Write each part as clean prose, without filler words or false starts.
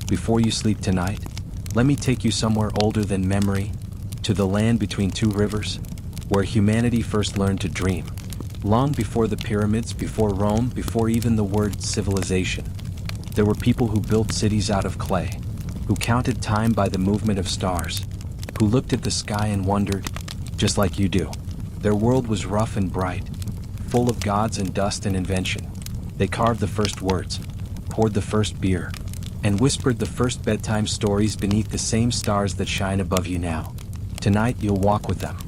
Before you sleep tonight, let me take you somewhere older than memory, to the land between two rivers, where humanity first learned to dream. Long before the pyramids, before Rome, before even the word civilization, there were people who built cities out of clay, who counted time by the movement of stars, who looked at the sky and wondered, just like you do. Their world was rough and bright, full of gods and dust and invention. They carved the first words, poured the first beer, and whispered the first bedtime stories beneath the same stars that shine above you now. Tonight you'll walk with them.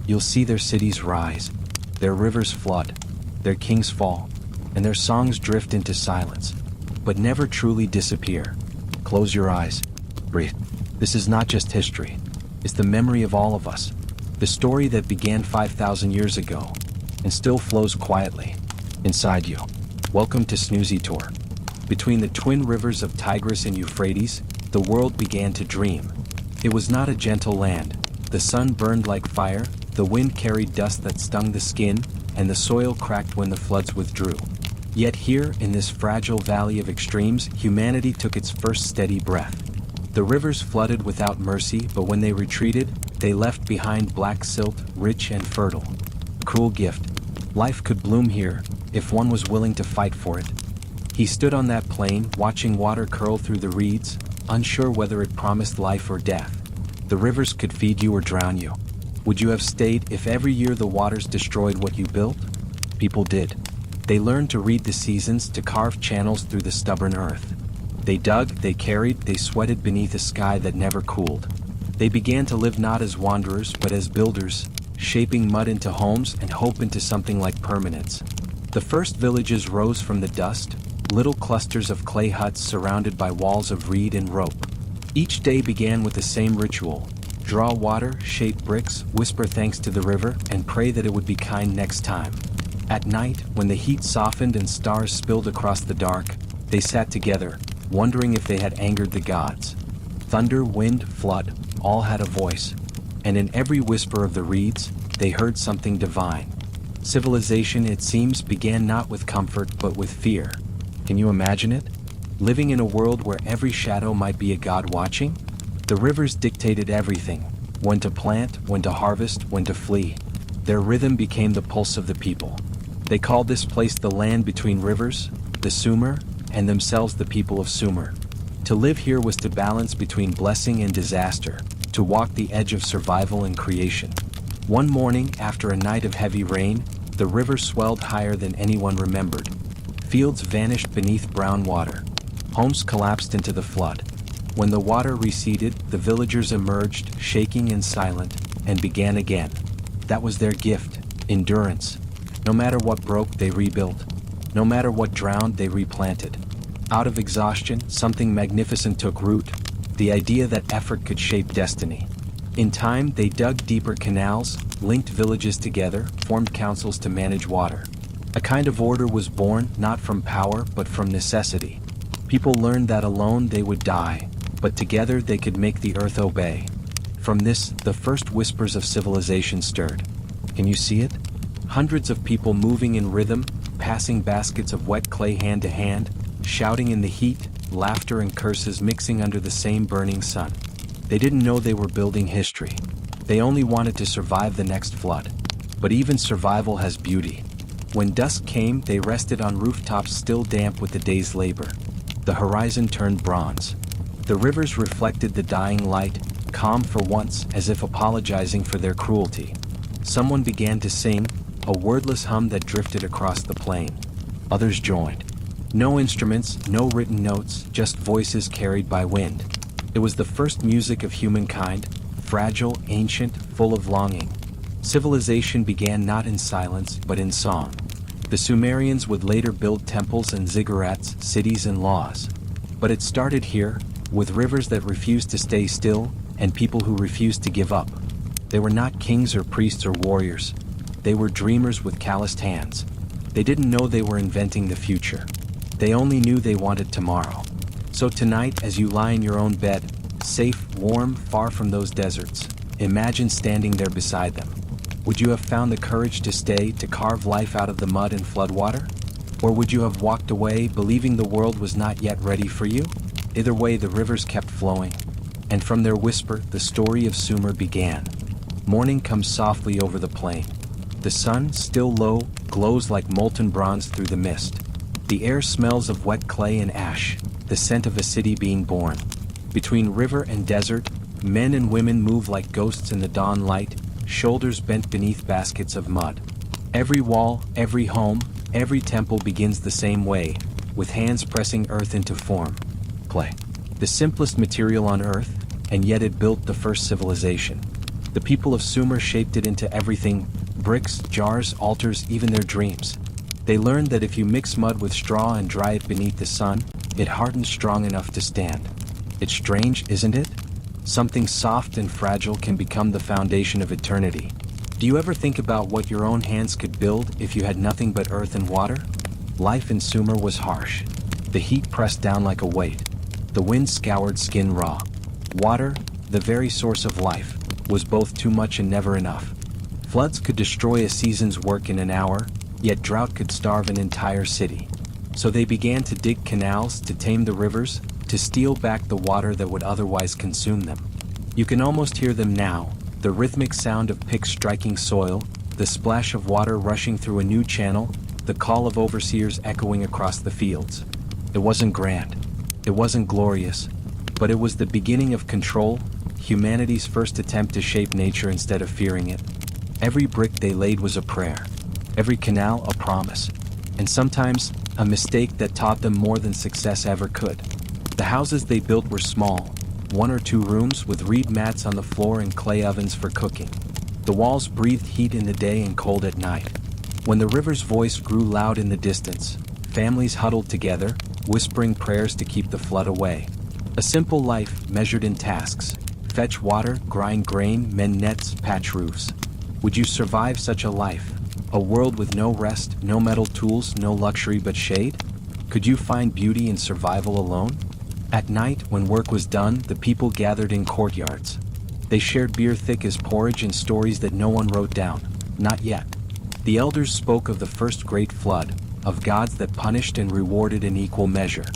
You'll see their cities rise, their rivers flood, their kings fall, and their songs drift into silence, but never truly disappear. Close your eyes. Breathe. This is not just history. It's the memory of all of us. The story that began 5,000 years ago and still flows quietly inside you. Welcome to SnoozyTor. Between the twin rivers of Tigris and Euphrates, the world began to dream. It was not a gentle land. The sun burned like fire, the wind carried dust that stung the skin, and the soil cracked when the floods withdrew. Yet here, in this fragile valley of extremes, humanity took its first steady breath. The rivers flooded without mercy, but when they retreated, they left behind black silt, rich and fertile. A cruel gift. Life could bloom here, if one was willing to fight for it. He stood on that plain, watching water curl through the reeds, unsure whether it promised life or death. The rivers could feed you or drown you. Would you have stayed if every year the waters destroyed what you built? People did. They learned to read the seasons, to carve channels through the stubborn earth. They dug, they carried, they sweated beneath a sky that never cooled. They began to live not as wanderers but as builders, shaping mud into homes and hope into something like permanence. The first villages rose from the dust, little clusters of clay huts surrounded by walls of reed and rope. Each day began with the same ritual: draw water, shape bricks, whisper thanks to the river, and pray that it would be kind next time. At night, when the heat softened and stars spilled across the dark, they sat together, wondering if they had angered the gods. Thunder, wind, flood, all had a voice, and in every whisper of the reeds, they heard something divine. Civilization, it seems, began not with comfort but with fear. Can you imagine it? Living in a world where every shadow might be a god watching? The rivers dictated everything: when to plant, when to harvest, when to flee. Their rhythm became the pulse of the people. They called this place the land between rivers, the Sumer, and themselves the people of Sumer. To live here was to balance between blessing and disaster, to walk the edge of survival and creation. One morning, after a night of heavy rain, the river swelled higher than anyone remembered. Fields vanished beneath brown water. Homes collapsed into the flood. When the water receded, the villagers emerged, shaking and silent, and began again. That was their gift: endurance. No matter what broke, they rebuilt. No matter what drowned, they replanted. Out of exhaustion, something magnificent took root: the idea that effort could shape destiny. In time, they dug deeper canals, linked villages together, formed councils to manage water. A kind of order was born, not from power, but from necessity. People learned that alone they would die, but together they could make the earth obey. From this, the first whispers of civilization stirred. Can you see it? Hundreds of people moving in rhythm, passing baskets of wet clay hand to hand, shouting in the heat, laughter and curses mixing under the same burning sun. They didn't know they were building history. They only wanted to survive the next flood. But even survival has beauty. When dusk came, they rested on rooftops still damp with the day's labor. The horizon turned bronze. The rivers reflected the dying light, calm for once, as if apologizing for their cruelty. Someone began to sing, a wordless hum that drifted across the plain. Others joined. No instruments, no written notes, just voices carried by wind. It was the first music of humankind, fragile, ancient, full of longing. Civilization began not in silence, but in song. The Sumerians would later build temples and ziggurats, cities and laws. But it started here, with rivers that refused to stay still, and people who refused to give up. They were not kings or priests or warriors. They were dreamers with calloused hands. They didn't know they were inventing the future. They only knew they wanted tomorrow. So tonight, as you lie in your own bed, safe, warm, far from those deserts, imagine standing there beside them. Would you have found the courage to stay, to carve life out of the mud and floodwater? Or would you have walked away, believing the world was not yet ready for you? Either way, the rivers kept flowing, and from their whisper, the story of Sumer began. Morning comes softly over the plain. The sun, still low, glows like molten bronze through the mist. The air smells of wet clay and ash, the scent of a city being born. Between river and desert, men and women move like ghosts in the dawn light, shoulders bent beneath baskets of mud. Every wall, every home, every temple begins the same way, with hands pressing earth into form. Clay. The simplest material on earth, and yet it built the first civilization. The people of Sumer shaped it into everything: bricks, jars, altars, even their dreams. They learned that if you mix mud with straw and dry it beneath the sun, it hardens strong enough to stand. It's strange, isn't it? Something soft and fragile can become the foundation of eternity. Do you ever think about what your own hands could build if you had nothing but earth and water? Life in Sumer was harsh. The heat pressed down like a weight. The wind scoured skin raw. Water, the very source of life, was both too much and never enough. Floods could destroy a season's work in an hour, yet drought could starve an entire city. So they began to dig canals, to tame the rivers, to steal back the water that would otherwise consume them. You can almost hear them now, the rhythmic sound of picks striking soil, the splash of water rushing through a new channel, the call of overseers echoing across the fields. It wasn't grand. It wasn't glorious, but it was the beginning of control, humanity's first attempt to shape nature instead of fearing it. Every brick they laid was a prayer, every canal a promise, and sometimes a mistake that taught them more than success ever could. The houses they built were small, 1 or 2 rooms with reed mats on the floor and clay ovens for cooking. The walls breathed heat in the day and cold at night. When the river's voice grew loud in the distance, families huddled together, whispering prayers to keep the flood away. A simple life measured in tasks: fetch water, grind grain, mend nets, patch roofs. Would you survive such a life? A world with no rest, no metal tools, no luxury but shade? Could you find beauty in survival alone? At night, when work was done, the people gathered in courtyards. They shared beer thick as porridge and stories that no one wrote down. Not yet. The elders spoke of the first great flood, of gods that punished and rewarded in equal measure.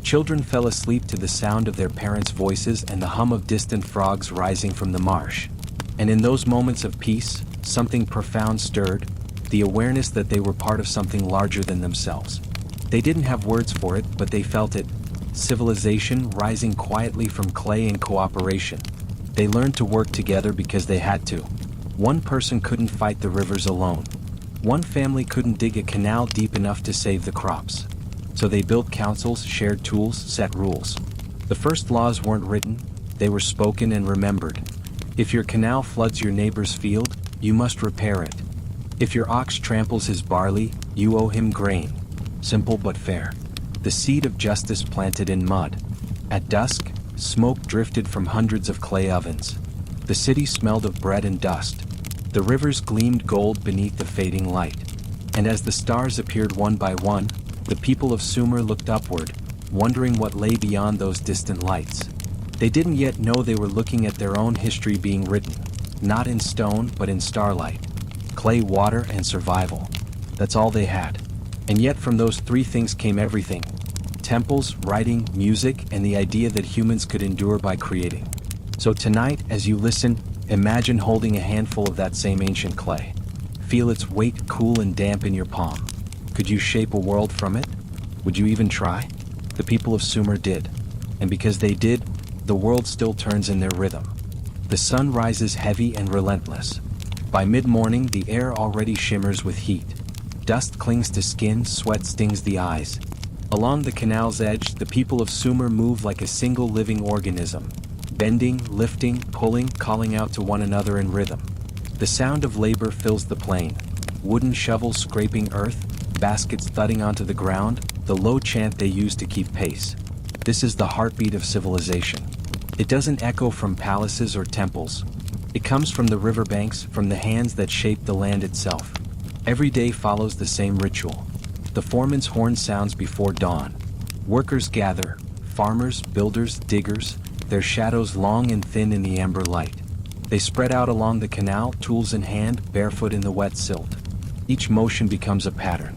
Children fell asleep to the sound of their parents' voices and the hum of distant frogs rising from the marsh. And in those moments of peace, something profound stirred, the awareness that they were part of something larger than themselves. They didn't have words for it, but they felt it. Civilization rising quietly from clay and cooperation. They learned to work together because they had to. One person couldn't fight the rivers alone. One family couldn't dig a canal deep enough to save the crops. So they built councils, shared tools, set rules. The first laws weren't written, they were spoken and remembered. If your canal floods your neighbor's field, you must repair it. If your ox tramples his barley, you owe him grain. Simple but fair. The seed of justice planted in mud. At dusk, smoke drifted from hundreds of clay ovens. The city smelled of bread and dust. The rivers gleamed gold beneath the fading light. And as the stars appeared one by one, the people of Sumer looked upward, wondering what lay beyond those distant lights. They didn't yet know they were looking at their own history being written, not in stone but in starlight. Clay, water, and survival. That's all they had. And yet from those 3 things came everything. Temples, writing, music, and the idea that humans could endure by creating. So tonight, as you listen, imagine holding a handful of that same ancient clay. Feel its weight cool and damp in your palm. Could you shape a world from it? Would you even try? The people of Sumer did. And because they did, the world still turns in their rhythm. The sun rises heavy and relentless. By mid-morning, the air already shimmers with heat. Dust clings to skin, sweat stings the eyes. Along the canal's edge, the people of Sumer move like a single living organism, bending, lifting, pulling, calling out to one another in rhythm. The sound of labor fills the plain. Wooden shovels scraping earth, baskets thudding onto the ground, the low chant they use to keep pace. This is the heartbeat of civilization. It doesn't echo from palaces or temples. It comes from the riverbanks, from the hands that shape the land itself. Every day follows the same ritual. The foreman's horn sounds before dawn. Workers gather, farmers, builders, diggers, their shadows long and thin in the amber light. They spread out along the canal, tools in hand, barefoot in the wet silt. Each motion becomes a pattern.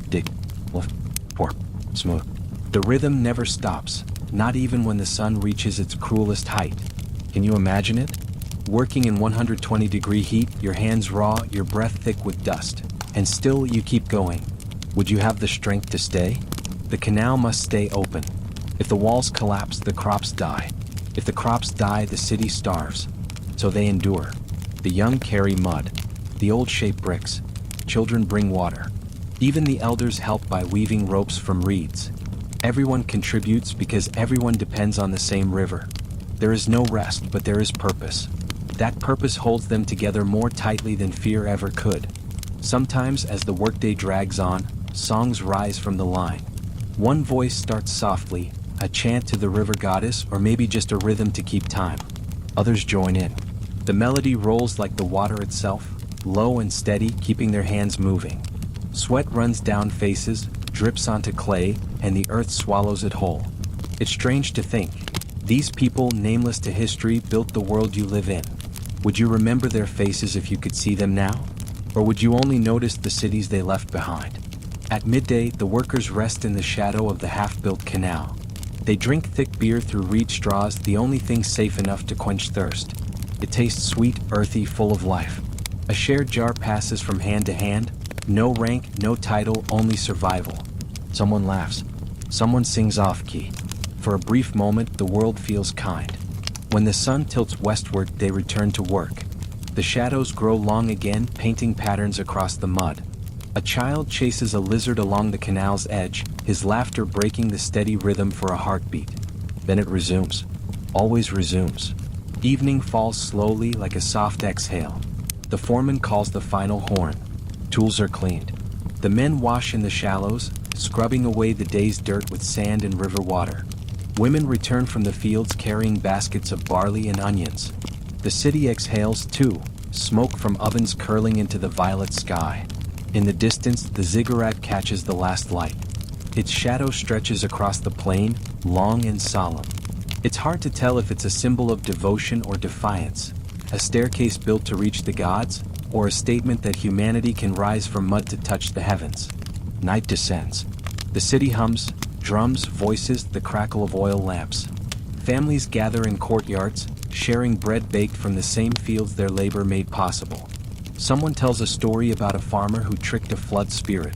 Dig, lift, pour, smooth. The rhythm never stops. not even when the sun reaches its cruelest height. Can you imagine it? Working in 120-degree heat, your hands raw, your breath thick with dust, and still you keep going. Would you have the strength to stay? The canal must stay open. If the walls collapse, the crops die. If the crops die, the city starves. So they endure. The young carry mud. The old shape bricks. Children bring water. Even the elders help by weaving ropes from reeds. Everyone contributes because everyone depends on the same river. There is no rest, but there is purpose. That purpose holds them together more tightly than fear ever could. Sometimes, as the workday drags on, songs rise from the line. One voice starts softly, a chant to the river goddess, or maybe just a rhythm to keep time. Others join in. The melody rolls like the water itself, low and steady, keeping their hands moving. Sweat runs down faces, drips onto clay, and the earth swallows it whole. It's strange to think. These people, nameless to history, built the world you live in. Would you remember their faces if you could see them now? Or would you only notice the cities they left behind? At midday, the workers rest in the shadow of the half-built canal. They drink thick beer through reed straws, the only thing safe enough to quench thirst. It tastes sweet, earthy, full of life. A shared jar passes from hand to hand. No rank, no title, only survival. Someone laughs. Someone sings off-key. For a brief moment, the world feels kind. When the sun tilts westward, they return to work. The shadows grow long again, painting patterns across the mud. A child chases a lizard along the canal's edge, his laughter breaking the steady rhythm for a heartbeat. Then it resumes. Always resumes. Evening falls slowly like a soft exhale. The foreman calls the final horn. Tools are cleaned. The men wash in the shallows, scrubbing away the day's dirt with sand and river water. Women return from the fields carrying baskets of barley and onions. The city exhales too, smoke from ovens curling into the violet sky. In the distance, the ziggurat catches the last light. Its shadow stretches across the plain, long and solemn. It's hard to tell if it's a symbol of devotion or defiance, a staircase built to reach the gods, or a statement that humanity can rise from mud to touch the heavens. Night descends. The city hums, drums, voices, the crackle of oil lamps. Families gather in courtyards, sharing bread baked from the same fields their labor made possible. Someone tells a story about a farmer who tricked a flood spirit.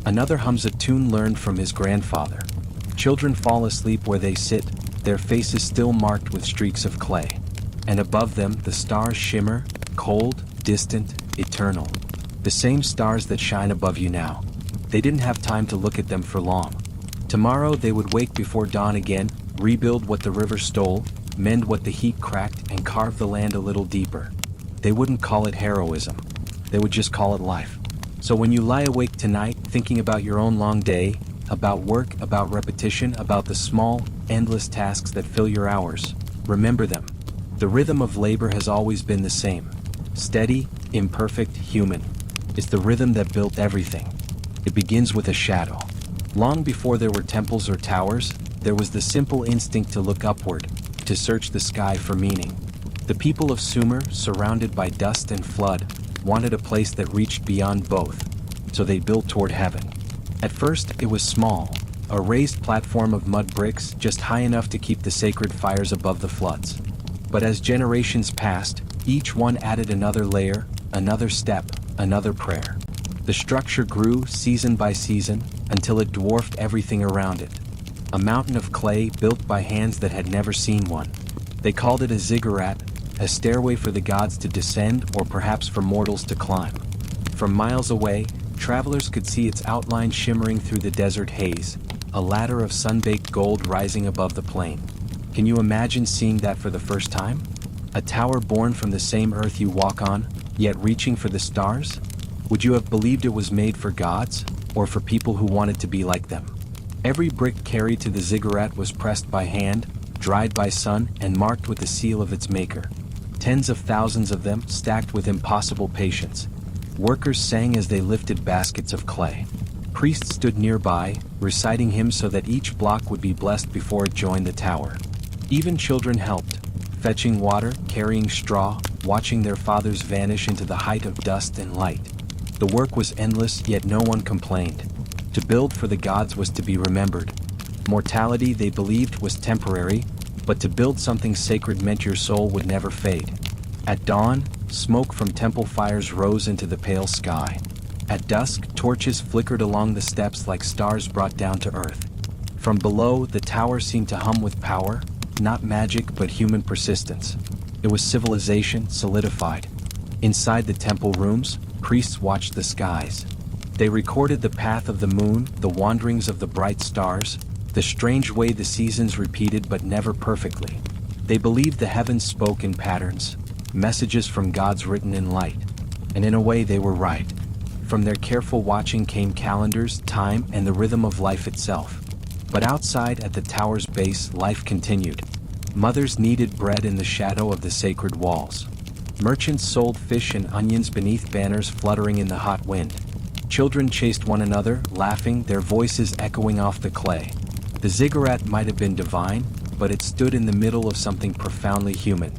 Another hums a tune learned from his grandfather. Children fall asleep where they sit, their faces still marked with streaks of clay. And above them, the stars shimmer, cold, distant, eternal. The same stars that shine above you now. They didn't have time to look at them for long. Tomorrow they would wake before dawn again, rebuild what the river stole, mend what the heat cracked, and carve the land a little deeper. They wouldn't call it heroism. They would just call it life. So when you lie awake tonight thinking about your own long day, about work, about repetition, about the small, endless tasks that fill your hours, remember them. The rhythm of labor has always been the same. Steady, imperfect, human. It's the rhythm that built everything. It begins with a shadow. Long before there were temples or towers, there was the simple instinct to look upward, to search the sky for meaning. The people of Sumer, surrounded by dust and flood, wanted a place that reached beyond both, so they built toward heaven. At first, it was small, a raised platform of mud bricks just high enough to keep the sacred fires above the floods. But as generations passed, each one added another layer, another step, another prayer. The structure grew season by season until it dwarfed everything around it. A mountain of clay built by hands that had never seen one. They called it a ziggurat, a stairway for the gods to descend or perhaps for mortals to climb. From miles away, travelers could see its outline shimmering through the desert haze, a ladder of sun-baked gold rising above the plain. Can you imagine seeing that for the first time? A tower born from the same earth you walk on, yet reaching for the stars? Would you have believed it was made for gods, or for people who wanted to be like them? Every brick carried to the ziggurat was pressed by hand, dried by sun, and marked with the seal of its maker. Tens of thousands of them, stacked with impossible patience. Workers sang as they lifted baskets of clay. Priests stood nearby, reciting hymns so that each block would be blessed before it joined the tower. Even children helped, fetching water, carrying straw, watching their fathers vanish into the height of dust and light. The work was endless, yet no one complained. To build for the gods was to be remembered. Mortality, they believed, was temporary, but to build something sacred meant your soul would never fade. At dawn, smoke from temple fires rose into the pale sky. At dusk, torches flickered along the steps like stars brought down to earth. From below, the tower seemed to hum with power, not magic but human persistence. It was civilization solidified. Inside the temple rooms, priests watched the skies. They recorded the path of the moon, the wanderings of the bright stars, the strange way the seasons repeated but never perfectly. They believed the heavens spoke in patterns, messages from gods written in light. And in a way they were right. From their careful watching came calendars, time, and the rhythm of life itself. But outside at the tower's base, life continued. Mothers kneaded bread in the shadow of the sacred walls. Merchants sold fish and onions beneath banners fluttering in the hot wind. Children chased one another, laughing, their voices echoing off the clay. The ziggurat might have been divine, but it stood in the middle of something profoundly human.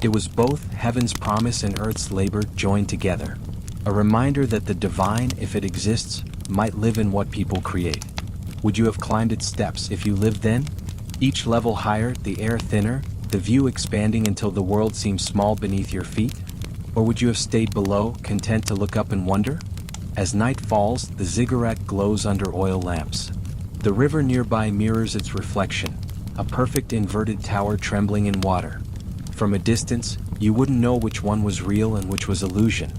It was both heaven's promise and earth's labor joined together. A reminder that the divine, if it exists, might live in what people create. Would you have climbed its steps if you lived then? Each level higher, the air thinner, the view expanding until the world seemed small beneath your feet? Or would you have stayed below, content to look up and wonder? As night falls, the ziggurat glows under oil lamps. The river nearby mirrors its reflection, a perfect inverted tower trembling in water. From a distance, you wouldn't know which one was real and which was illusion.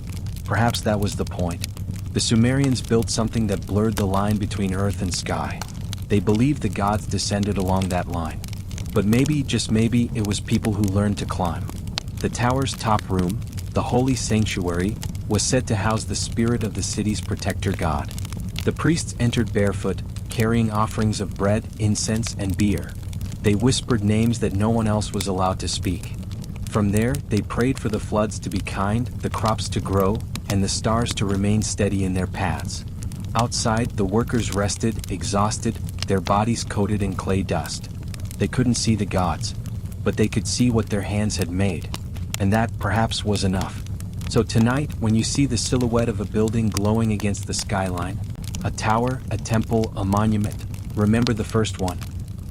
Perhaps that was the point. The Sumerians built something that blurred the line between earth and sky. They believed the gods descended along that line. But maybe, just maybe, it was people who learned to climb. The tower's top room, the holy sanctuary, was said to house the spirit of the city's protector god. The priests entered barefoot, carrying offerings of bread, incense, and beer. They whispered names that no one else was allowed to speak. From there, they prayed for the floods to be kind, the crops to grow, and the stars to remain steady in their paths. Outside, the workers rested, exhausted, their bodies coated in clay dust. They couldn't see the gods, but they could see what their hands had made. And that, perhaps, was enough. So tonight, when you see the silhouette of a building glowing against the skyline, a tower, a temple, a monument, remember the first one.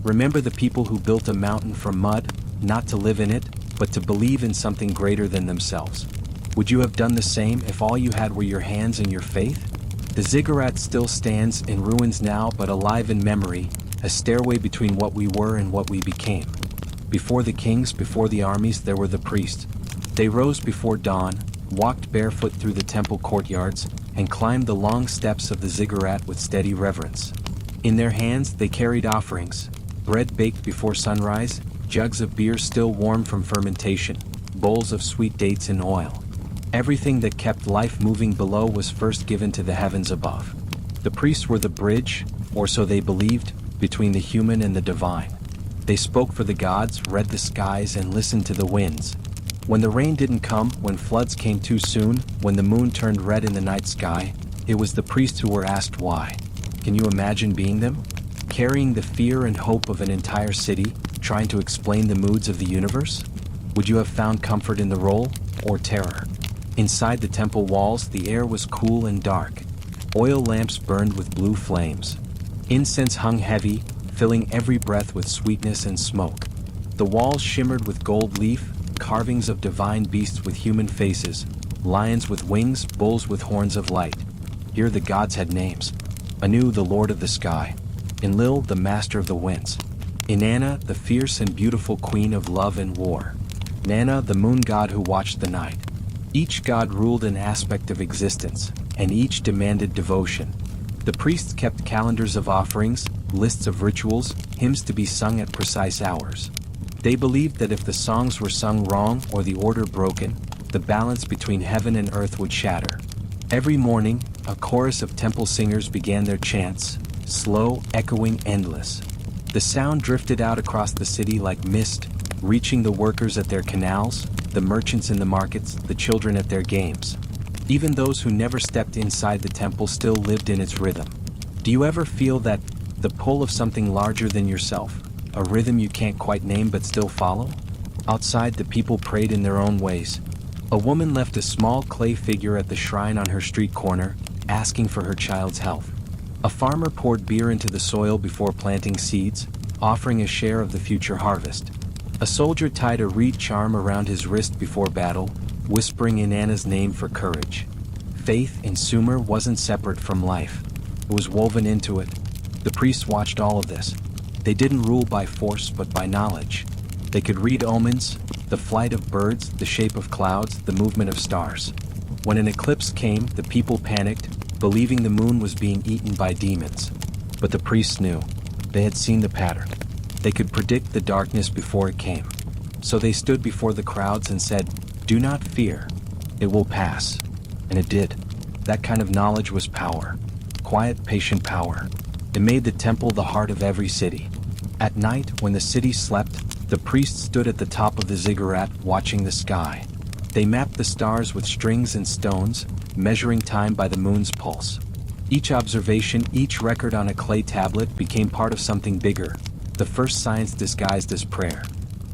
Remember the people who built a mountain from mud, not to live in it, but to believe in something greater than themselves. Would you have done the same if all you had were your hands and your faith? The ziggurat still stands in ruins now, but alive in memory, a stairway between what we were and what we became. Before the kings, before the armies, there were the priests. They rose before dawn, walked barefoot through the temple courtyards, and climbed the long steps of the ziggurat with steady reverence. In their hands, they carried offerings, bread baked before sunrise, jugs of beer still warm from fermentation, bowls of sweet dates in oil. Everything that kept life moving below was first given to the heavens above. The priests were the bridge, or so they believed, between the human and the divine. They spoke for the gods, read the skies, and listened to the winds. When the rain didn't come, when floods came too soon, when the moon turned red in the night sky, it was the priests who were asked why. Can you imagine being them? Carrying the fear and hope of an entire city, trying to explain the moods of the universe? Would you have found comfort in the role, or terror? Inside the temple walls, the air was cool and dark. Oil lamps burned with blue flames. Incense hung heavy, filling every breath with sweetness and smoke. The walls shimmered with gold leaf, carvings of divine beasts with human faces, lions with wings, bulls with horns of light. Here the gods had names. Anu, the lord of the sky. Enlil, the master of the winds. Inanna, the fierce and beautiful queen of love and war. Nanna, the moon god who watched the night. Each god ruled an aspect of existence, and each demanded devotion. The priests kept calendars of offerings, lists of rituals, hymns to be sung at precise hours. They believed that if the songs were sung wrong or the order broken, the balance between heaven and earth would shatter. Every morning, a chorus of temple singers began their chants, slow, echoing, endless. The sound drifted out across the city like mist, reaching the workers at their canals, the merchants in the markets, the children at their games. Even those who never stepped inside the temple still lived in its rhythm. Do you ever feel that, the pull of something larger than yourself, a rhythm you can't quite name but still follow? Outside, the people prayed in their own ways. A woman left a small clay figure at the shrine on her street corner, asking for her child's health. A farmer poured beer into the soil before planting seeds, offering a share of the future harvest. A soldier tied a reed charm around his wrist before battle, whispering Inanna's name for courage. Faith in Sumer wasn't separate from life. It was woven into it. The priests watched all of this. They didn't rule by force but by knowledge. They could read omens, the flight of birds, the shape of clouds, the movement of stars. When an eclipse came, the people panicked, believing the moon was being eaten by demons. But the priests knew. They had seen the pattern. They could predict the darkness before it came. So they stood before the crowds and said, "Do not fear. It will pass." And it did. That kind of knowledge was power. Quiet, patient power. It made the temple the heart of every city. At night, when the city slept, the priests stood at the top of the ziggurat watching the sky. They mapped the stars with strings and stones, measuring time by the moon's pulse. Each observation, each record on a clay tablet became part of something bigger, the first science disguised as prayer.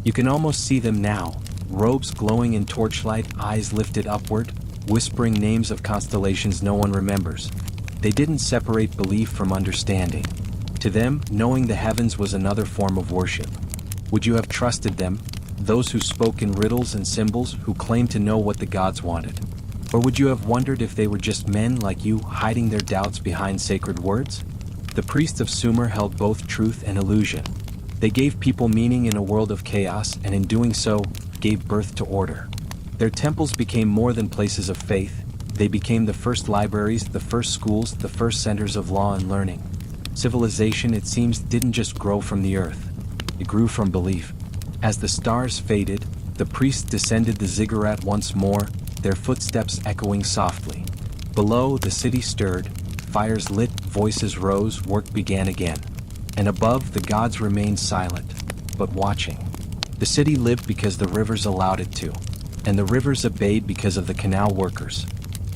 You can almost see them now, robes glowing in torchlight, eyes lifted upward, whispering names of constellations no one remembers. They didn't separate belief from understanding. To them, knowing the heavens was another form of worship. Would you have trusted them, those who spoke in riddles and symbols, who claimed to know what the gods wanted? Or would you have wondered if they were just men like you, hiding their doubts behind sacred words? The priests of Sumer held both truth and illusion. They gave people meaning in a world of chaos, and in doing so, gave birth to order. Their temples became more than places of faith. They became the first libraries, the first schools, the first centers of law and learning. Civilization, it seems, didn't just grow from the earth. It grew from belief. As the stars faded, the priests descended the ziggurat once more, their footsteps echoing softly. Below, the city stirred, fires lit, voices rose, work began again. And above, the gods remained silent, but watching. The city lived because the rivers allowed it to, and the rivers obeyed because of the canal workers.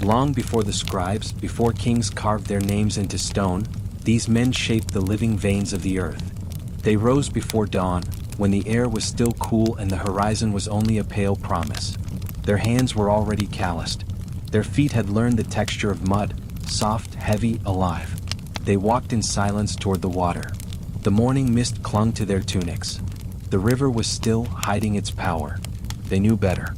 Long before the scribes, before kings carved their names into stone, these men shaped the living veins of the earth. They rose before dawn, when the air was still cool and the horizon was only a pale promise. Their hands were already calloused. Their feet had learned the texture of mud, soft, heavy, alive. They walked in silence toward the water. The morning mist clung to their tunics. The river was still, hiding its power. They knew better.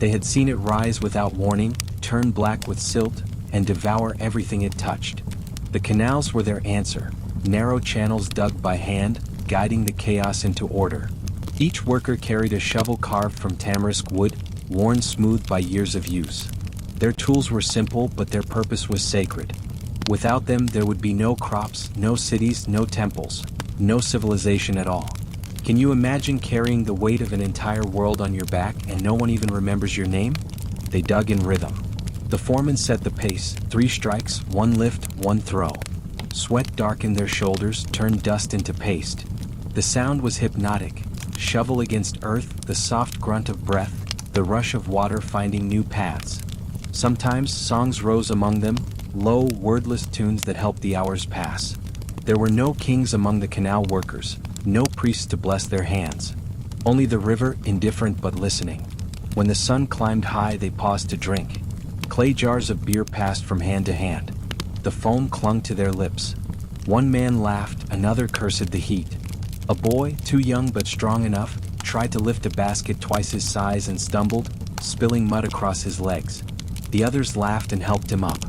They had seen it rise without warning, turn black with silt, and devour everything it touched. The canals were their answer, narrow channels dug by hand, guiding the chaos into order. Each worker carried a shovel carved from tamarisk wood, worn smooth by years of use. Their tools were simple, but their purpose was sacred. Without them, there would be no crops, no cities, no temples, no civilization at all. Can you imagine carrying the weight of an entire world on your back and no one even remembers your name? They dug in rhythm. The foreman set the pace, 3 strikes, 1 lift, 1 throw. Sweat darkened their shoulders, turned dust into paste. The sound was hypnotic. Shovel against earth, the soft grunt of breath, the rush of water finding new paths. Sometimes songs rose among them, low, wordless tunes that helped the hours pass. There were no kings among the canal workers, no priests to bless their hands. Only the river, indifferent but listening. When the sun climbed high, they paused to drink. Clay jars of beer passed from hand to hand. The foam clung to their lips. One man laughed, another cursed the heat. A boy, too young but strong enough, tried to lift a basket twice his size and stumbled, spilling mud across his legs. The others laughed and helped him up.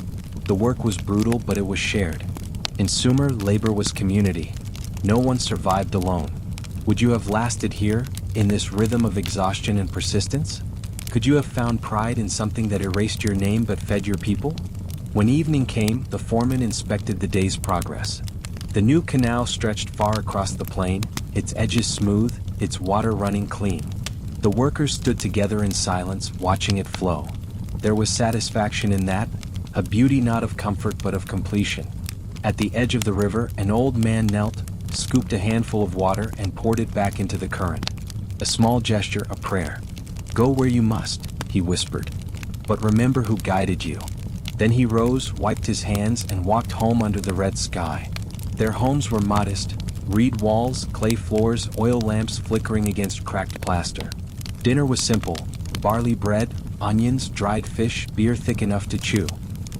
The work was brutal, but it was shared. In Sumer, labor was community. No one survived alone. Would you have lasted here, in this rhythm of exhaustion and persistence? Could you have found pride in something that erased your name but fed your people? When evening came, the foreman inspected the day's progress. The new canal stretched far across the plain, its edges smooth, its water running clean. The workers stood together in silence, watching it flow. There was satisfaction in that, a beauty not of comfort but of completion. At the edge of the river, an old man knelt, scooped a handful of water and poured it back into the current. A small gesture, a prayer. "Go where you must," he whispered. "But remember who guided you." Then he rose, wiped his hands, and walked home under the red sky. Their homes were modest, reed walls, clay floors, oil lamps flickering against cracked plaster. Dinner was simple, barley bread, onions, dried fish, beer thick enough to chew.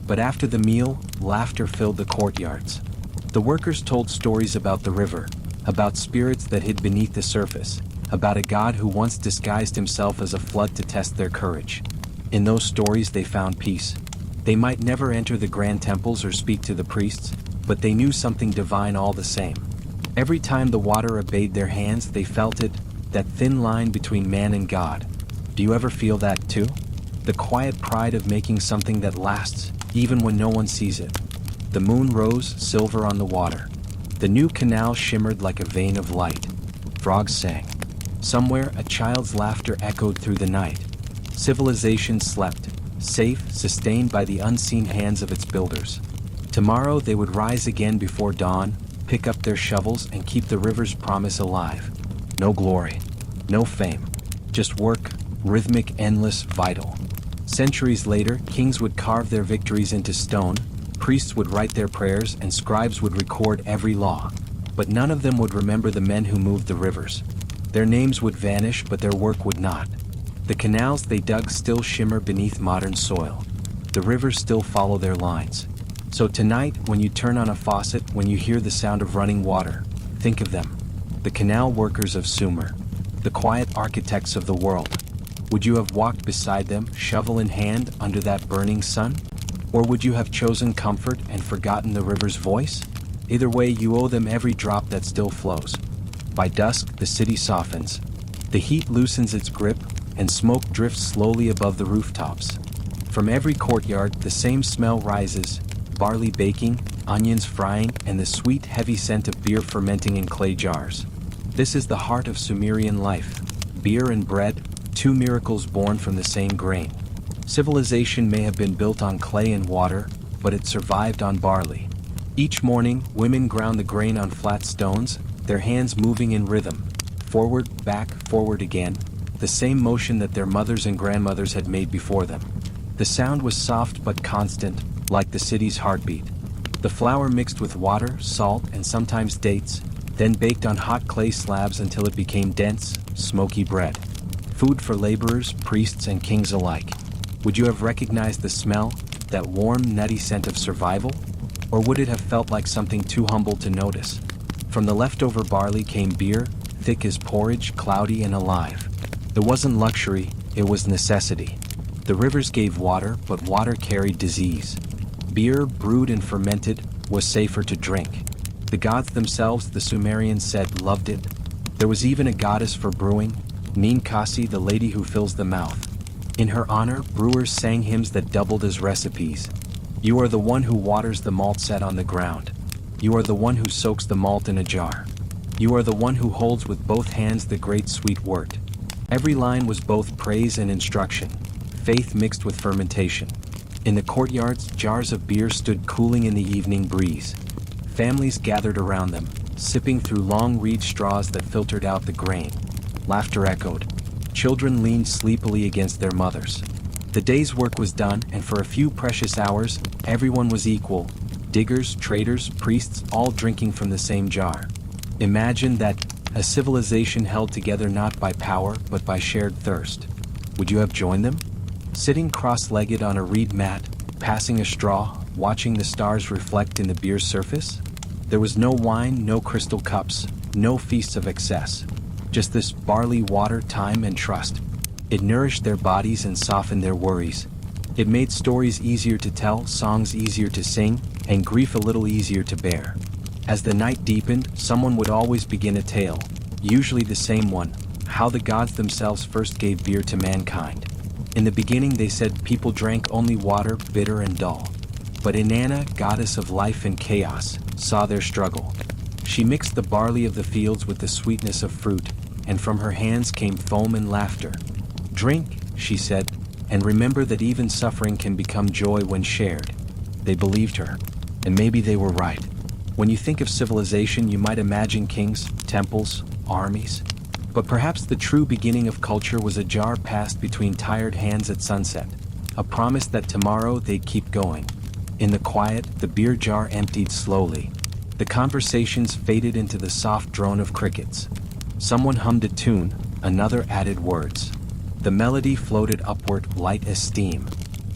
But after the meal, laughter filled the courtyards. The workers told stories about the river, about spirits that hid beneath the surface, about a god who once disguised himself as a flood to test their courage. In those stories they found peace. They might never enter the grand temples or speak to the priests, but they knew something divine all the same. Every time the water obeyed their hands, they felt it, that thin line between man and God. Do you ever feel that too? The quiet pride of making something that lasts, even when no one sees it. The moon rose silver on the water. The new canal shimmered like a vein of light. Frogs sang. Somewhere a child's laughter echoed through the night. Civilization slept, safe, sustained by the unseen hands of its builders. Tomorrow they would rise again before dawn, pick up their shovels and keep the river's promise alive. No glory, no fame, just work, rhythmic, endless, vital. Centuries later, kings would carve their victories into stone, priests would write their prayers, and scribes would record every law. But none of them would remember the men who moved the rivers. Their names would vanish, but their work would not. The canals they dug still shimmer beneath modern soil. The rivers still follow their lines. So tonight, when you turn on a faucet, when you hear the sound of running water, think of them. The canal workers of Sumer. The quiet architects of the world. Would you have walked beside them, shovel in hand, under that burning sun? Or would you have chosen comfort and forgotten the river's voice? Either way, you owe them every drop that still flows. By dusk, the city softens. The heat loosens its grip, and smoke drifts slowly above the rooftops. From every courtyard, the same smell rises, barley baking, onions frying, and the sweet, heavy scent of beer fermenting in clay jars. This is the heart of Sumerian life. Beer and bread, two miracles born from the same grain. Civilization may have been built on clay and water, but it survived on barley. Each morning, women ground the grain on flat stones, their hands moving in rhythm. Forward, back, forward again. The same motion that their mothers and grandmothers had made before them. The sound was soft but constant, like the city's heartbeat. The flour mixed with water, salt, and sometimes dates, then baked on hot clay slabs until it became dense, smoky bread. Food for laborers, priests, and kings alike. Would you have recognized the smell, that warm, nutty scent of survival? Or would it have felt like something too humble to notice? From the leftover barley came beer, thick as porridge, cloudy and alive. It wasn't luxury, it was necessity. The rivers gave water, but water carried disease. Beer, brewed and fermented, was safer to drink. The gods themselves, the Sumerians said, loved it. There was even a goddess for brewing, Ninkasi, the lady who fills the mouth. In her honor, brewers sang hymns that doubled as recipes. You are the one who waters the malt set on the ground. You are the one who soaks the malt in a jar. You are the one who holds with both hands the great sweet wort. Every line was both praise and instruction, faith mixed with fermentation. In the courtyards, jars of beer stood cooling in the evening breeze. Families gathered around them, sipping through long reed straws that filtered out the grain. Laughter echoed. Children leaned sleepily against their mothers. The day's work was done, and for a few precious hours, everyone was equal. Diggers, traders, priests, all drinking from the same jar. Imagine that, a civilization held together not by power, but by shared thirst. Would you have joined them? Sitting cross-legged on a reed mat, passing a straw, watching the stars reflect in the beer's surface? There was no wine, no crystal cups, no feasts of excess. Just this barley, water, time, and trust. It nourished their bodies and softened their worries. It made stories easier to tell, songs easier to sing, and grief a little easier to bear. As the night deepened, someone would always begin a tale, usually the same one, how the gods themselves first gave beer to mankind. In the beginning they said people drank only water, bitter and dull. But Inanna, goddess of life and chaos, saw their struggle. She mixed the barley of the fields with the sweetness of fruit, and from her hands came foam and laughter. Drink, she said, and remember that even suffering can become joy when shared. They believed her, and maybe they were right. When you think of civilization, you might imagine kings, temples, armies. But perhaps the true beginning of culture was a jar passed between tired hands at sunset, a promise that tomorrow they'd keep going. In the quiet, the beer jar emptied slowly. The conversations faded into the soft drone of crickets. Someone hummed a tune, another added words. The melody floated upward, light as steam.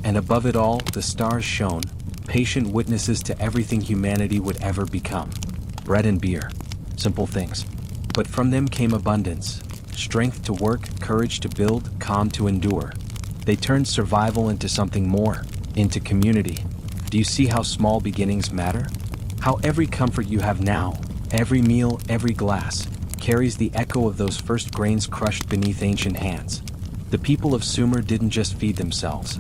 And above it all, the stars shone, patient witnesses to everything humanity would ever become. Bread and beer. Simple things. But from them came abundance. Strength to work, courage to build, calm to endure. They turned survival into something more, into community. Do you see how small beginnings matter? How every comfort you have now, every meal, every glass, carries the echo of those first grains crushed beneath ancient hands. The people of Sumer didn't just feed themselves.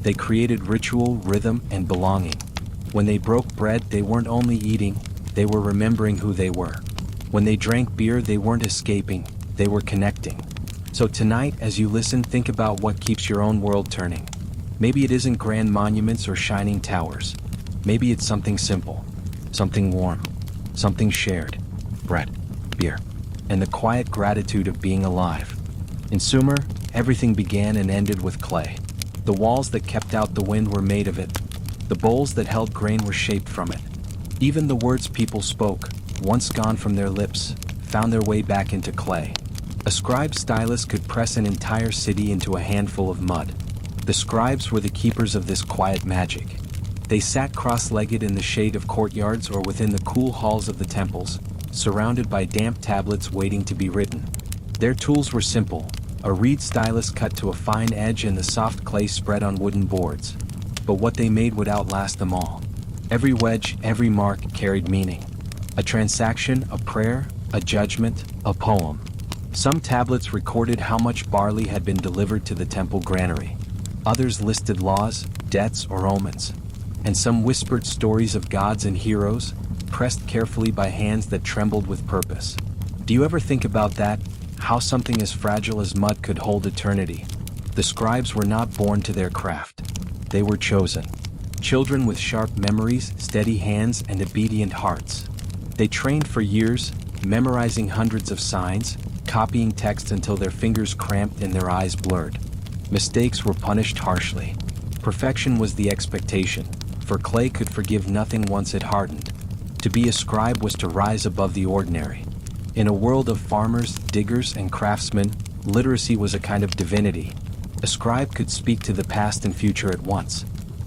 They created ritual, rhythm, and belonging. When they broke bread, they weren't only eating, they were remembering who they were. When they drank beer, they weren't escaping, they were connecting. So tonight, as you listen, think about what keeps your own world turning. Maybe it isn't grand monuments or shining towers. Maybe it's something simple, something warm, something shared. Bread, beer, and the quiet gratitude of being alive. In Sumer, everything began and ended with clay. The walls that kept out the wind were made of it. The bowls that held grain were shaped from it. Even the words people spoke, once gone from their lips, found their way back into clay. A scribe stylus could press an entire city into a handful of mud. The scribes were the keepers of this quiet magic. They sat cross-legged in the shade of courtyards or within the cool halls of the temples, surrounded by damp tablets waiting to be written. Their tools were simple, a reed stylus cut to a fine edge and the soft clay spread on wooden boards. But what they made would outlast them all. Every wedge, every mark carried meaning. A transaction, a prayer, a judgment, a poem. Some tablets recorded how much barley had been delivered to the temple granary. Others listed laws, debts, or omens. And some whispered stories of gods and heroes, pressed carefully by hands that trembled with purpose. Do you ever think about that? How something as fragile as mud could hold eternity? The scribes were not born to their craft. They were chosen. Children with sharp memories, steady hands, and obedient hearts. They trained for years, memorizing hundreds of signs, copying text until their fingers cramped and their eyes blurred. Mistakes were punished harshly. Perfection was the expectation, for clay could forgive nothing once it hardened. To be a scribe was to rise above the ordinary. In a world of farmers, diggers, and craftsmen, literacy was a kind of divinity. A scribe could speak to the past and future at once.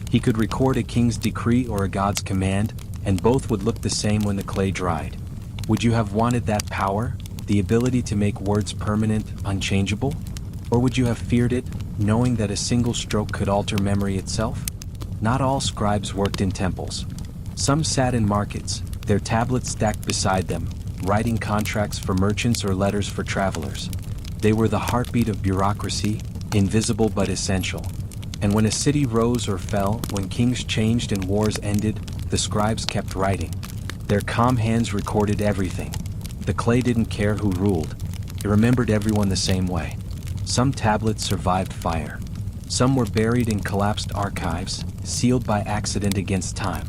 He could record a king's decree or a god's command, and both would look the same when the clay dried. Would you have wanted that power, the ability to make words permanent, unchangeable? Or would you have feared it, knowing that a single stroke could alter memory itself? Not all scribes worked in temples. Some sat in markets, their tablets stacked beside them, writing contracts for merchants or letters for travelers. They were the heartbeat of bureaucracy, invisible but essential. And when a city rose or fell, when kings changed and wars ended, the scribes kept writing. Their calm hands recorded everything. The clay didn't care who ruled. It remembered everyone the same way. Some tablets survived fire. Some were buried in collapsed archives, sealed by accident against time.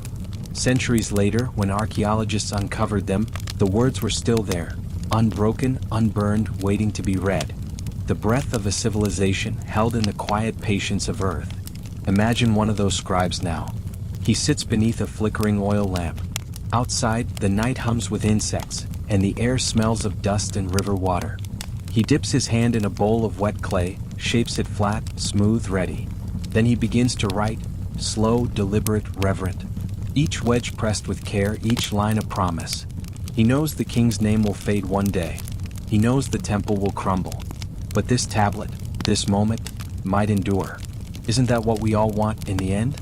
Centuries later, when archaeologists uncovered them, the words were still there, unbroken, unburned, waiting to be read. The breath of a civilization held in the quiet patience of earth. Imagine one of those scribes now. He sits beneath a flickering oil lamp. Outside, the night hums with insects, and the air smells of dust and river water. He dips his hand in a bowl of wet clay, shapes it flat, smooth, ready. Then he begins to write, slow, deliberate, reverent. Each wedge pressed with care, each line a promise. He knows the king's name will fade one day. He knows the temple will crumble. But this tablet, this moment, might endure. Isn't that what we all want in the end?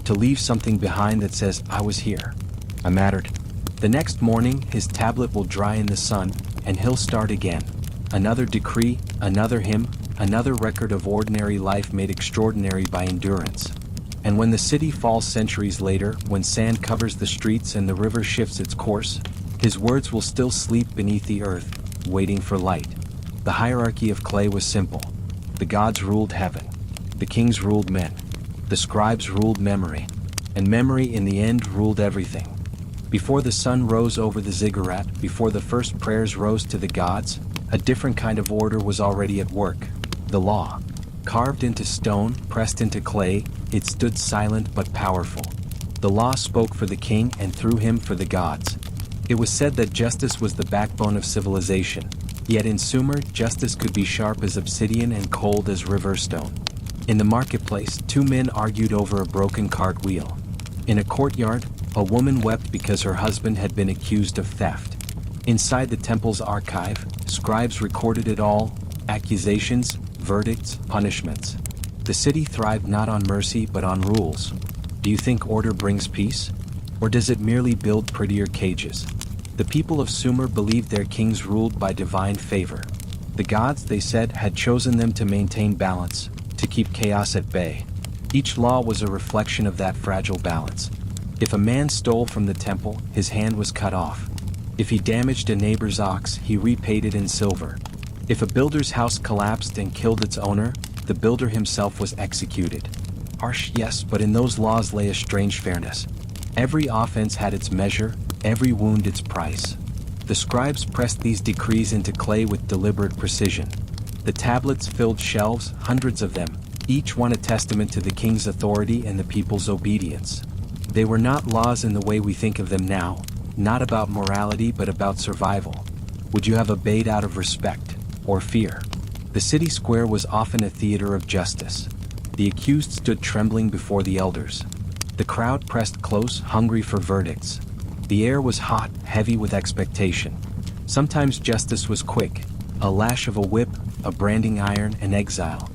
To leave something behind that says, I was here. I mattered. The next morning, his tablet will dry in the sun, and he'll start again. Another decree, another hymn, another record of ordinary life made extraordinary by endurance. And when the city falls centuries later, when sand covers the streets and the river shifts its course, his words will still sleep beneath the earth, waiting for light. The hierarchy of clay was simple. The gods ruled heaven. The kings ruled men. The scribes ruled memory. And memory in the end ruled everything. Before the sun rose over the ziggurat, before the first prayers rose to the gods, a different kind of order was already at work. The law. Carved into stone, pressed into clay, it stood silent but powerful. The law spoke for the king and through him for the gods. It was said that justice was the backbone of civilization. Yet in Sumer, justice could be sharp as obsidian and cold as river stone. In the marketplace, two men argued over a broken cart wheel. In a courtyard, a woman wept because her husband had been accused of theft. Inside the temple's archive, scribes recorded it all: accusations, verdicts, punishments. The city thrived not on mercy but on rules. Do you think order brings peace? Or does it merely build prettier cages? The people of Sumer believed their kings ruled by divine favor. The gods, they said, had chosen them to maintain balance, to keep chaos at bay. Each law was a reflection of that fragile balance. If a man stole from the temple, his hand was cut off. If he damaged a neighbor's ox, he repaid it in silver. If a builder's house collapsed and killed its owner, the builder himself was executed. Harsh, yes, but in those laws lay a strange fairness. Every offense had its measure, every wound its price. The scribes pressed these decrees into clay with deliberate precision. The tablets filled shelves, hundreds of them, each one a testament to the king's authority and the people's obedience. They were not laws in the way we think of them now, not about morality but about survival. Would you have obeyed out of respect or fear? The city square was often a theater of justice. The accused stood trembling before the elders. The crowd pressed close, hungry for verdicts. The air was hot, heavy with expectation. Sometimes justice was quick: a lash of a whip, a branding iron, an exile.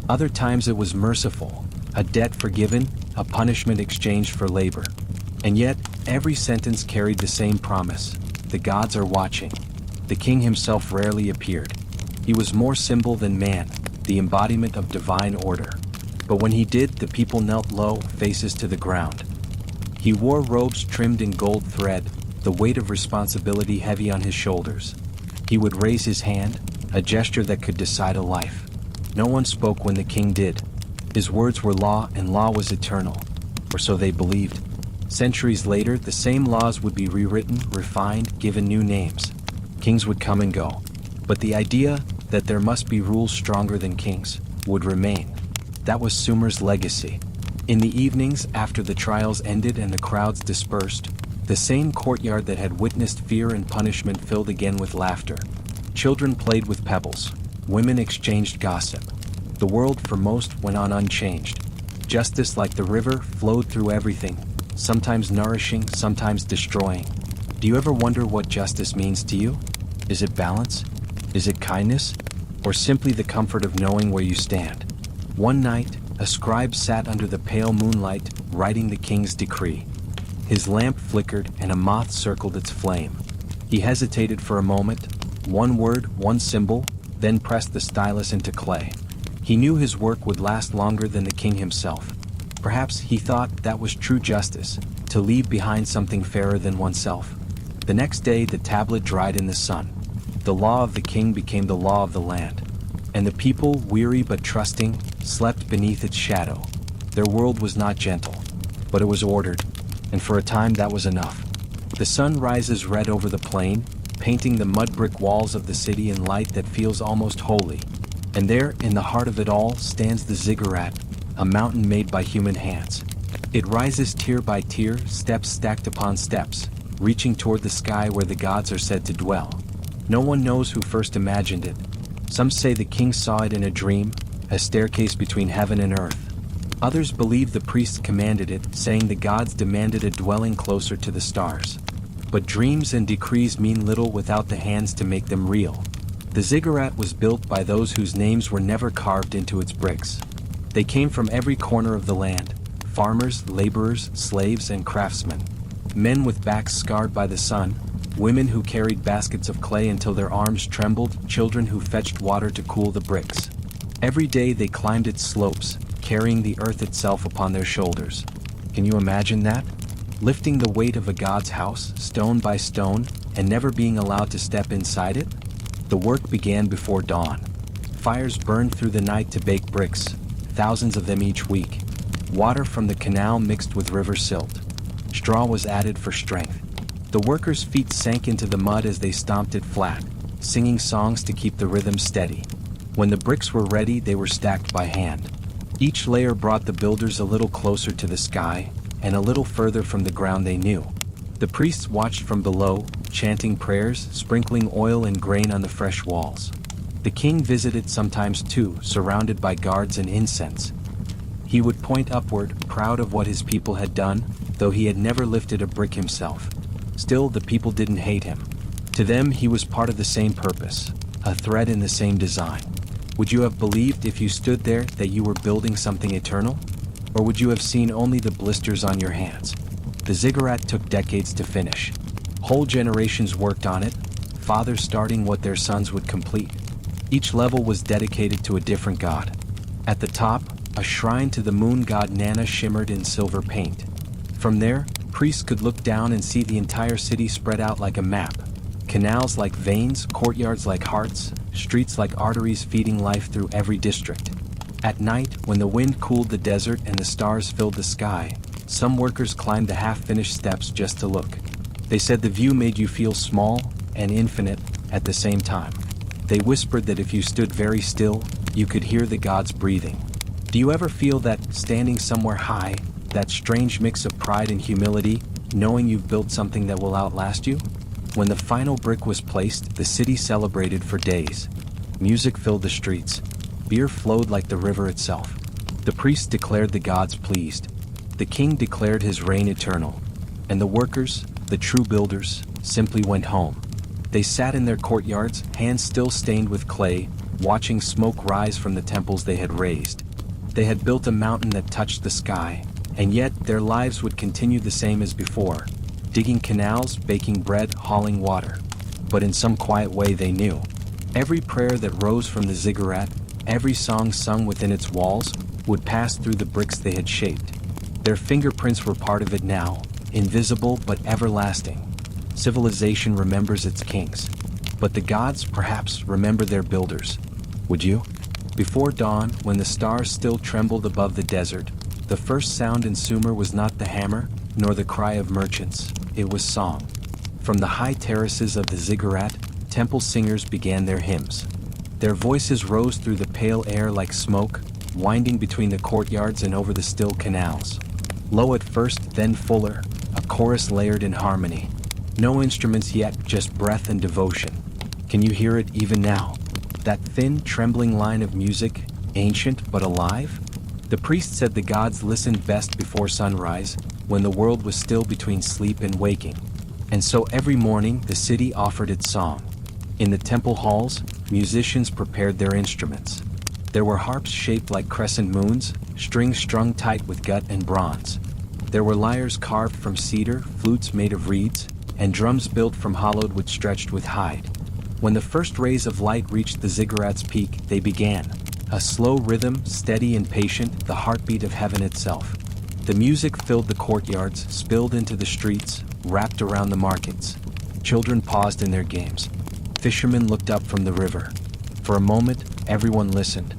Other times it was merciful: a debt forgiven, a punishment exchanged for labor. And yet, every sentence carried the same promise: the gods are watching. The king himself rarely appeared. He was more symbol than man, the embodiment of divine order. But when he did, the people knelt low, faces to the ground. He wore robes trimmed in gold thread, the weight of responsibility heavy on his shoulders. He would raise his hand, a gesture that could decide a life. No one spoke when the king did. His words were law, and law was eternal. Or so they believed. Centuries later, the same laws would be rewritten, refined, given new names. Kings would come and go. But the idea that there must be rules stronger than kings would remain. That was Sumer's legacy. In the evenings, after the trials ended and the crowds dispersed, the same courtyard that had witnessed fear and punishment filled again with laughter. Children played with pebbles. Women exchanged gossip. The world, for most, went on unchanged. Justice, like the river, flowed through everything, sometimes nourishing, sometimes destroying. Do you ever wonder what justice means to you? Is it balance? Is it kindness? Or simply the comfort of knowing where you stand? One night, a scribe sat under the pale moonlight, writing the king's decree. His lamp flickered and a moth circled its flame. He hesitated for a moment, one word, one symbol, then pressed the stylus into clay. He knew his work would last longer than the king himself. Perhaps he thought that was true justice, to leave behind something fairer than oneself. The next day the tablet dried in the sun. The law of the king became the law of the land. And the people, weary but trusting, slept beneath its shadow. Their world was not gentle, but it was ordered, and for a time that was enough. The sun rises red over the plain, painting the mud brick walls of the city in light that feels almost holy. And there, in the heart of it all, stands the ziggurat, a mountain made by human hands. It rises tier by tier, steps stacked upon steps, reaching toward the sky where the gods are said to dwell. No one knows who first imagined it. Some say the king saw it in a dream, a staircase between heaven and earth. Others believe the priests commanded it, saying the gods demanded a dwelling closer to the stars. But dreams and decrees mean little without the hands to make them real. The ziggurat was built by those whose names were never carved into its bricks. They came from every corner of the land: farmers, laborers, slaves, and craftsmen. Men with backs scarred by the sun, women who carried baskets of clay until their arms trembled, children who fetched water to cool the bricks. Every day they climbed its slopes, carrying the earth itself upon their shoulders. Can you imagine that? Lifting the weight of a god's house, stone by stone, and never being allowed to step inside it? The work began before dawn. Fires burned through the night to bake bricks, thousands of them each week. Water from the canal mixed with river silt. Straw was added for strength. The workers' feet sank into the mud as they stomped it flat, singing songs to keep the rhythm steady. When the bricks were ready, they were stacked by hand. Each layer brought the builders a little closer to the sky, and a little further from the ground they knew. The priests watched from below, chanting prayers, sprinkling oil and grain on the fresh walls. The king visited sometimes too, surrounded by guards and incense. He would point upward, proud of what his people had done, though he had never lifted a brick himself. Still, the people didn't hate him. To them, he was part of the same purpose, a thread in the same design. Would you have believed if you stood there that you were building something eternal? Or would you have seen only the blisters on your hands? The ziggurat took decades to finish. Whole generations worked on it, fathers starting what their sons would complete. Each level was dedicated to a different god. At the top, a shrine to the moon god Nana shimmered in silver paint. From there, priests could look down and see the entire city spread out like a map. Canals like veins, courtyards like hearts, streets like arteries feeding life through every district. At night, when the wind cooled the desert and the stars filled the sky, some workers climbed the half-finished steps just to look. They said the view made you feel small and infinite at the same time. They whispered that if you stood very still, you could hear the gods breathing. Do you ever feel that, standing somewhere high, that strange mix of pride and humility, knowing you've built something that will outlast you? When the final brick was placed, the city celebrated for days. Music filled the streets. Beer flowed like the river itself. The priests declared the gods pleased. The king declared his reign eternal. And the workers, the true builders, simply went home. They sat in their courtyards, hands still stained with clay, watching smoke rise from the temples they had raised. They had built a mountain that touched the sky, and yet their lives would continue the same as before, digging canals, baking bread, hauling water. But in some quiet way they knew. Every prayer that rose from the ziggurat, every song sung within its walls, would pass through the bricks they had shaped. Their fingerprints were part of it now, invisible but everlasting. Civilization remembers its kings, but the gods perhaps remember their builders. Would you? Before dawn, when the stars still trembled above the desert, the first sound in Sumer was not the hammer, nor the cry of merchants, it was song. From the high terraces of the ziggurat, temple singers began their hymns. Their voices rose through the pale air like smoke, winding between the courtyards and over the still canals. Low at first, then fuller, a chorus layered in harmony. No instruments yet, just breath and devotion. Can you hear it even now? That thin, trembling line of music, ancient but alive? The priest said the gods listened best before sunrise, when the world was still between sleep and waking. And so every morning the city offered its song. In the temple halls, musicians prepared their instruments. There were harps shaped like crescent moons, strings strung tight with gut and bronze. There were lyres carved from cedar, flutes made of reeds, and drums built from hollowed wood stretched with hide. When the first rays of light reached the ziggurat's peak, they began. A slow rhythm, steady and patient, the heartbeat of heaven itself. The music filled the courtyards, spilled into the streets, wrapped around the markets. Children paused in their games. Fishermen looked up from the river. For a moment, everyone listened.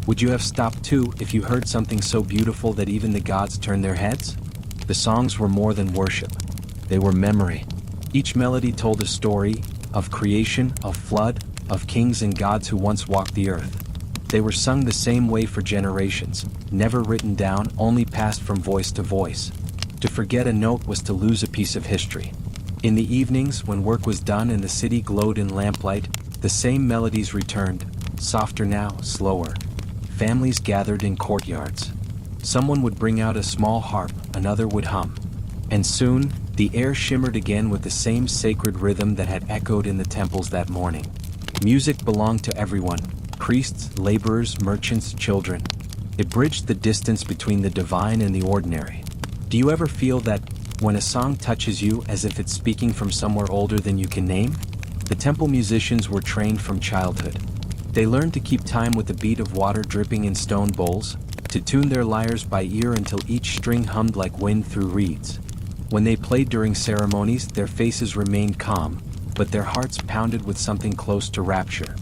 Would you have stopped too if you heard something so beautiful that even the gods turned their heads? The songs were more than worship. They were memory. Each melody told a story, of creation, of flood, of kings and gods who once walked the earth. They were sung the same way for generations, never written down, only passed from voice to voice. To forget a note was to lose a piece of history. In the evenings, when work was done and the city glowed in lamplight, the same melodies returned, softer now, slower. Families gathered in courtyards. Someone would bring out a small harp, another would hum. And soon, the air shimmered again with the same sacred rhythm that had echoed in the temples that morning. Music belonged to everyone, priests, laborers, merchants, children. It bridged the distance between the divine and the ordinary. Do you ever feel that, when a song touches you as if it's speaking from somewhere older than you can name? The temple musicians were trained from childhood. They learned to keep time with the beat of water dripping in stone bowls, to tune their lyres by ear until each string hummed like wind through reeds. When they played during ceremonies, their faces remained calm, but their hearts pounded with something close to rapture.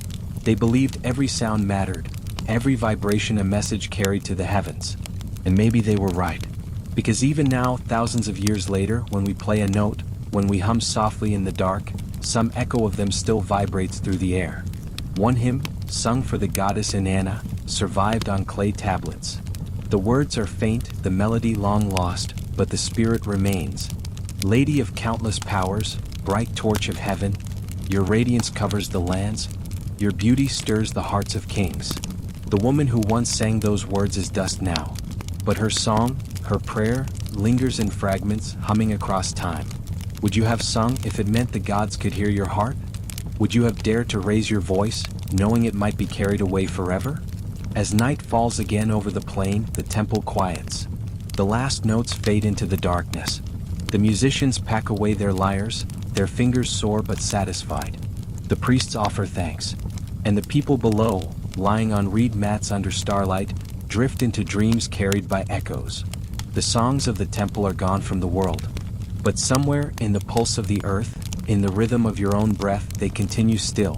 They believed every sound mattered, every vibration a message carried to the heavens. And maybe they were right. Because even now, thousands of years later, when we play a note, when we hum softly in the dark, some echo of them still vibrates through the air. One hymn, sung for the goddess Inanna, survived on clay tablets. The words are faint, the melody long lost, but the spirit remains. Lady of countless powers, bright torch of heaven, your radiance covers the lands, your beauty stirs the hearts of kings. The woman who once sang those words is dust now, but her song, her prayer, lingers in fragments, humming across time. Would you have sung if it meant the gods could hear your heart? Would you have dared to raise your voice, knowing it might be carried away forever? As night falls again over the plain, the temple quiets. The last notes fade into the darkness. The musicians pack away their lyres, their fingers sore but satisfied. The priests offer thanks. And the people below, lying on reed mats under starlight, drift into dreams carried by echoes. The songs of the temple are gone from the world. But somewhere in the pulse of the earth, in the rhythm of your own breath, they continue still.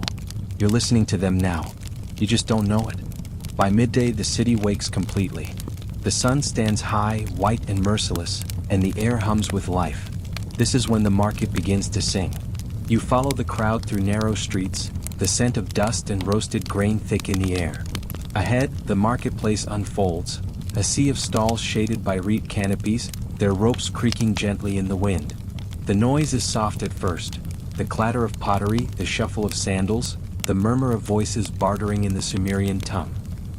You're listening to them now. You just don't know it. By midday, the city wakes completely. The sun stands high, white and merciless, and the air hums with life. This is when the market begins to sing. You follow the crowd through narrow streets, the scent of dust and roasted grain thick in the air. Ahead, the marketplace unfolds, a sea of stalls shaded by reed canopies, their ropes creaking gently in the wind. The noise is soft at first, the clatter of pottery, the shuffle of sandals, the murmur of voices bartering in the Sumerian tongue.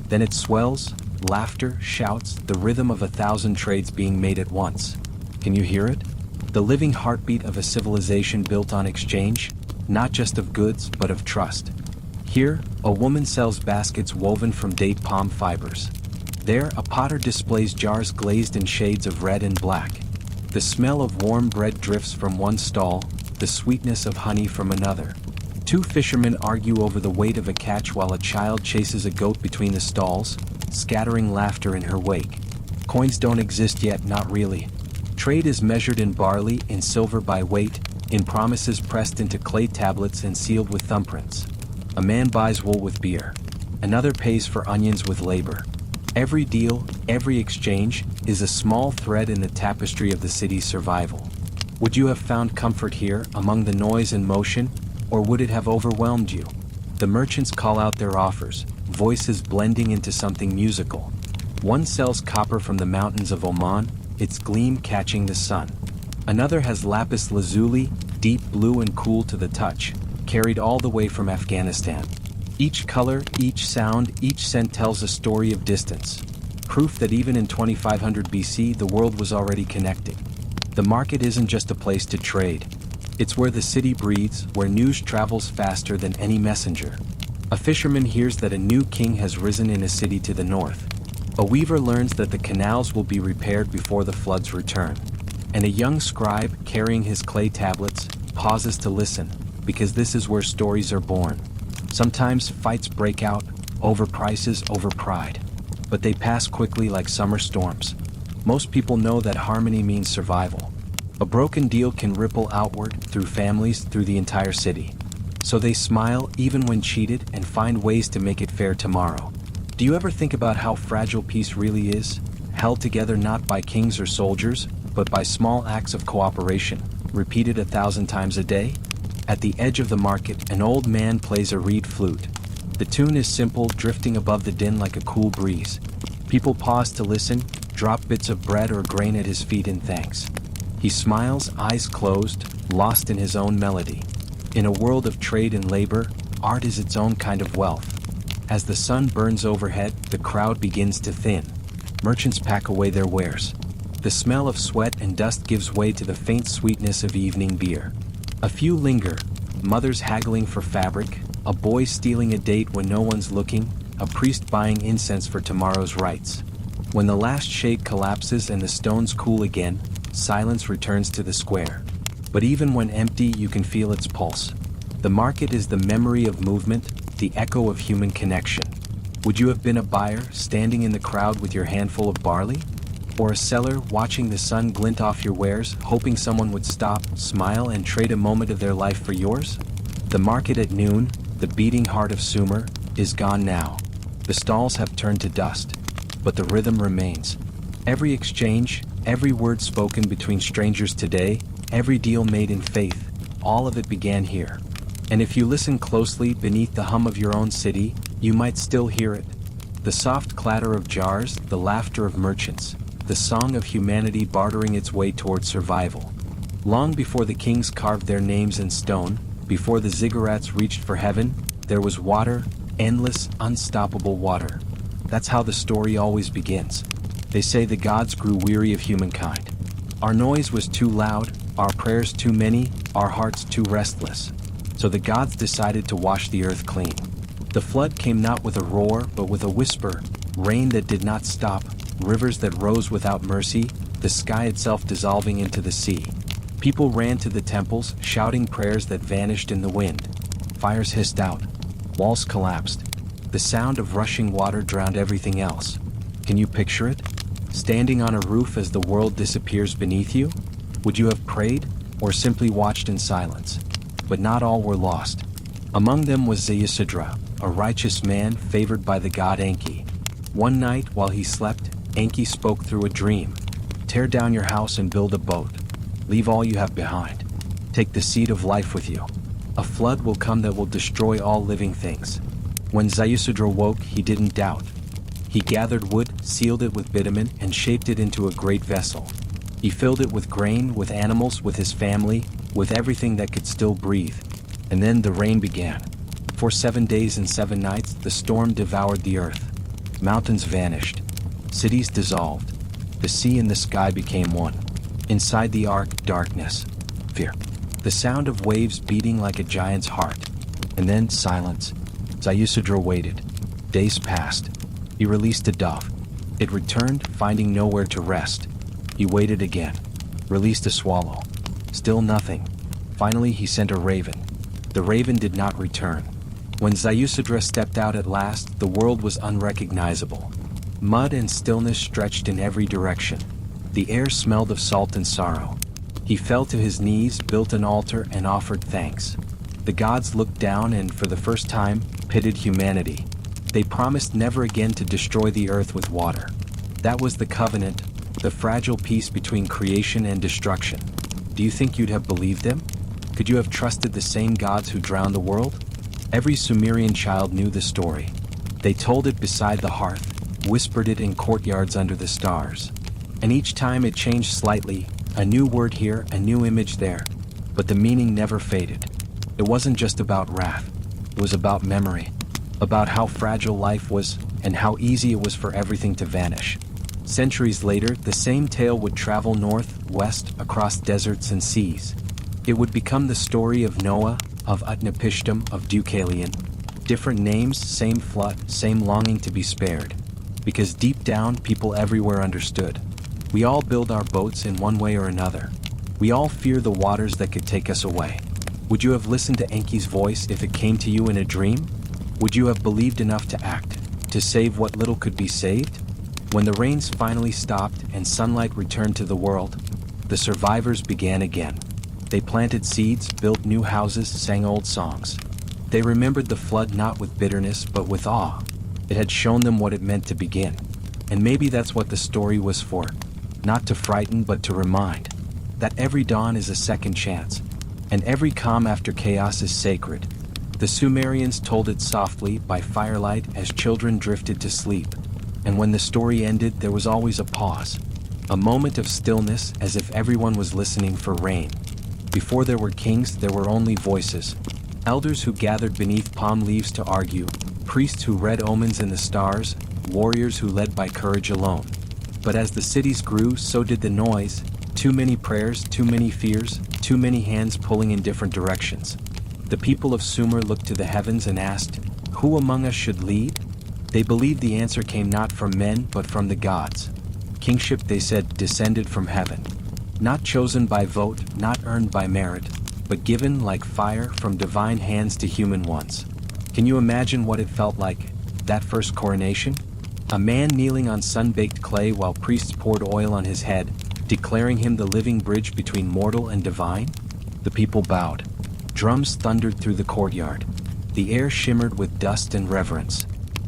Then it swells, laughter, shouts, the rhythm of 1,000 trades being made at once. Can you hear it? The living heartbeat of a civilization built on exchange, not just of goods but of trust. Here, a woman sells baskets woven from date palm fibers. There, a potter displays jars glazed in shades of red and black. The smell of warm bread drifts from one stall, the sweetness of honey from another. Two fishermen argue over the weight of a catch while a child chases a goat between the stalls, scattering laughter in her wake. Coins don't exist yet, not really. Trade is measured in barley, in silver by weight, in promises pressed into clay tablets and sealed with thumbprints. A man buys wool with beer. Another pays for onions with labor. Every deal, every exchange, is a small thread in the tapestry of the city's survival. Would you have found comfort here, among the noise and motion, or would it have overwhelmed you? The merchants call out their offers, voices blending into something musical. One sells copper from the mountains of Oman, its gleam catching the sun. Another has lapis lazuli, deep blue and cool to the touch, carried all the way from Afghanistan. Each color, each sound, each scent tells a story of distance. Proof that even in 2500 BC the world was already connected. The market isn't just a place to trade. It's where the city breathes, where news travels faster than any messenger. A fisherman hears that a new king has risen in a city to the north. A weaver learns that the canals will be repaired before the floods return. And a young scribe, carrying his clay tablets, pauses to listen, because this is where stories are born. Sometimes fights break out, over prices, over pride. But they pass quickly like summer storms. Most people know that harmony means survival. A broken deal can ripple outward, through families, through the entire city. So they smile even when cheated and find ways to make it fair tomorrow. Do you ever think about how fragile peace really is? Held together not by kings or soldiers, but by small acts of cooperation, repeated 1,000 times a day? At the edge of the market, an old man plays a reed flute. The tune is simple, drifting above the din like a cool breeze. People pause to listen, drop bits of bread or grain at his feet in thanks. He smiles, eyes closed, lost in his own melody. In a world of trade and labor, art is its own kind of wealth. As the sun burns overhead, the crowd begins to thin. Merchants pack away their wares. The smell of sweat and dust gives way to the faint sweetness of evening beer. A few linger, mothers haggling for fabric, a boy stealing a date when no one's looking, a priest buying incense for tomorrow's rites. When the last shade collapses and the stones cool again, silence returns to the square. But even when empty, you can feel its pulse. The market is the memory of movement, the echo of human connection. Would you have been a buyer, standing in the crowd with your handful of barley? Or a seller, watching the sun glint off your wares, hoping someone would stop, smile, and trade a moment of their life for yours? The market at noon, the beating heart of Sumer, is gone now. The stalls have turned to dust, but the rhythm remains. Every exchange, every word spoken between strangers today, every deal made in faith, all of it began here. And if you listen closely beneath the hum of your own city, you might still hear it. The soft clatter of jars, the laughter of merchants, the song of humanity bartering its way toward survival. Long before the kings carved their names in stone, before the ziggurats reached for heaven, there was water, endless, unstoppable water. That's how the story always begins. They say the gods grew weary of humankind. Our noise was too loud, our prayers too many, our hearts too restless. So the gods decided to wash the earth clean. The flood came not with a roar, but with a whisper, rain that did not stop, rivers that rose without mercy, the sky itself dissolving into the sea. People ran to the temples, shouting prayers that vanished in the wind. Fires hissed out. Walls collapsed. The sound of rushing water drowned everything else. Can you picture it? Standing on a roof as the world disappears beneath you? Would you have prayed, or simply watched in silence? But not all were lost. Among them was ZaYuSidra, a righteous man favored by the god Enki. One night, while he slept, Enki spoke through a dream. Tear down your house and build a boat. Leave all you have behind. Take the seed of life with you. A flood will come that will destroy all living things. When ZaYuSidra woke, he didn't doubt. He gathered wood, sealed it with bitumen, and shaped it into a great vessel. He filled it with grain, with animals, with his family, with everything that could still breathe. And then the rain began. For 7 days and 7 nights, the storm devoured the earth. Mountains vanished. Cities dissolved. The sea and the sky became one. Inside the ark, darkness. Fear. The sound of waves beating like a giant's heart. And then silence. ZaYuSidra waited. Days passed. He released a dove. It returned, finding nowhere to rest. He waited again. Released a swallow. Still nothing. Finally he sent a raven. The raven did not return. When ZaYuSidra stepped out at last, the world was unrecognizable. Mud and stillness stretched in every direction. The air smelled of salt and sorrow. He fell to his knees, built an altar, and offered thanks. The gods looked down and, for the first time, pitied humanity. They promised never again to destroy the earth with water. That was the covenant, the fragile peace between creation and destruction. Do you think you'd have believed them? Could you have trusted the same gods who drowned the world? Every Sumerian child knew the story. They told it beside the hearth, whispered it in courtyards under the stars. And each time it changed slightly, a new word here, a new image there. But the meaning never faded. It wasn't just about wrath. It was about memory. About how fragile life was and how easy it was for everything to vanish. Centuries later, the same tale would travel north, west, across deserts and seas. It would become the story of Noah, of Utnapishtim, of Deucalion. Different names, same flood, same longing to be spared. Because deep down, people everywhere understood. We all build our boats in one way or another. We all fear the waters that could take us away. Would you have listened to Enki's voice if it came to you in a dream? Would you have believed enough to act, to save what little could be saved? When the rains finally stopped and sunlight returned to the world, the survivors began again. They planted seeds, built new houses, sang old songs. They remembered the flood not with bitterness but with awe. It had shown them what it meant to begin. And maybe that's what the story was for. Not to frighten but to remind that every dawn is a second chance, and every calm after chaos is sacred. The Sumerians told it softly by firelight as children drifted to sleep. And when the story ended, there was always a pause. A moment of stillness as if everyone was listening for rain. Before there were kings, there were only voices. Elders who gathered beneath palm leaves to argue, priests who read omens in the stars, warriors who led by courage alone. But as the cities grew, so did the noise. Too many prayers, too many fears, too many hands pulling in different directions. The people of Sumer looked to the heavens and asked, "Who among us should lead?" They believed the answer came not from men but from the gods. Kingship, they said, descended from heaven. Not chosen by vote, not earned by merit, but given like fire from divine hands to human ones. Can you imagine what it felt like, that first coronation? A man kneeling on sun-baked clay while priests poured oil on his head, declaring him the living bridge between mortal and divine? The people bowed. Drums thundered through the courtyard. The air shimmered with dust and reverence.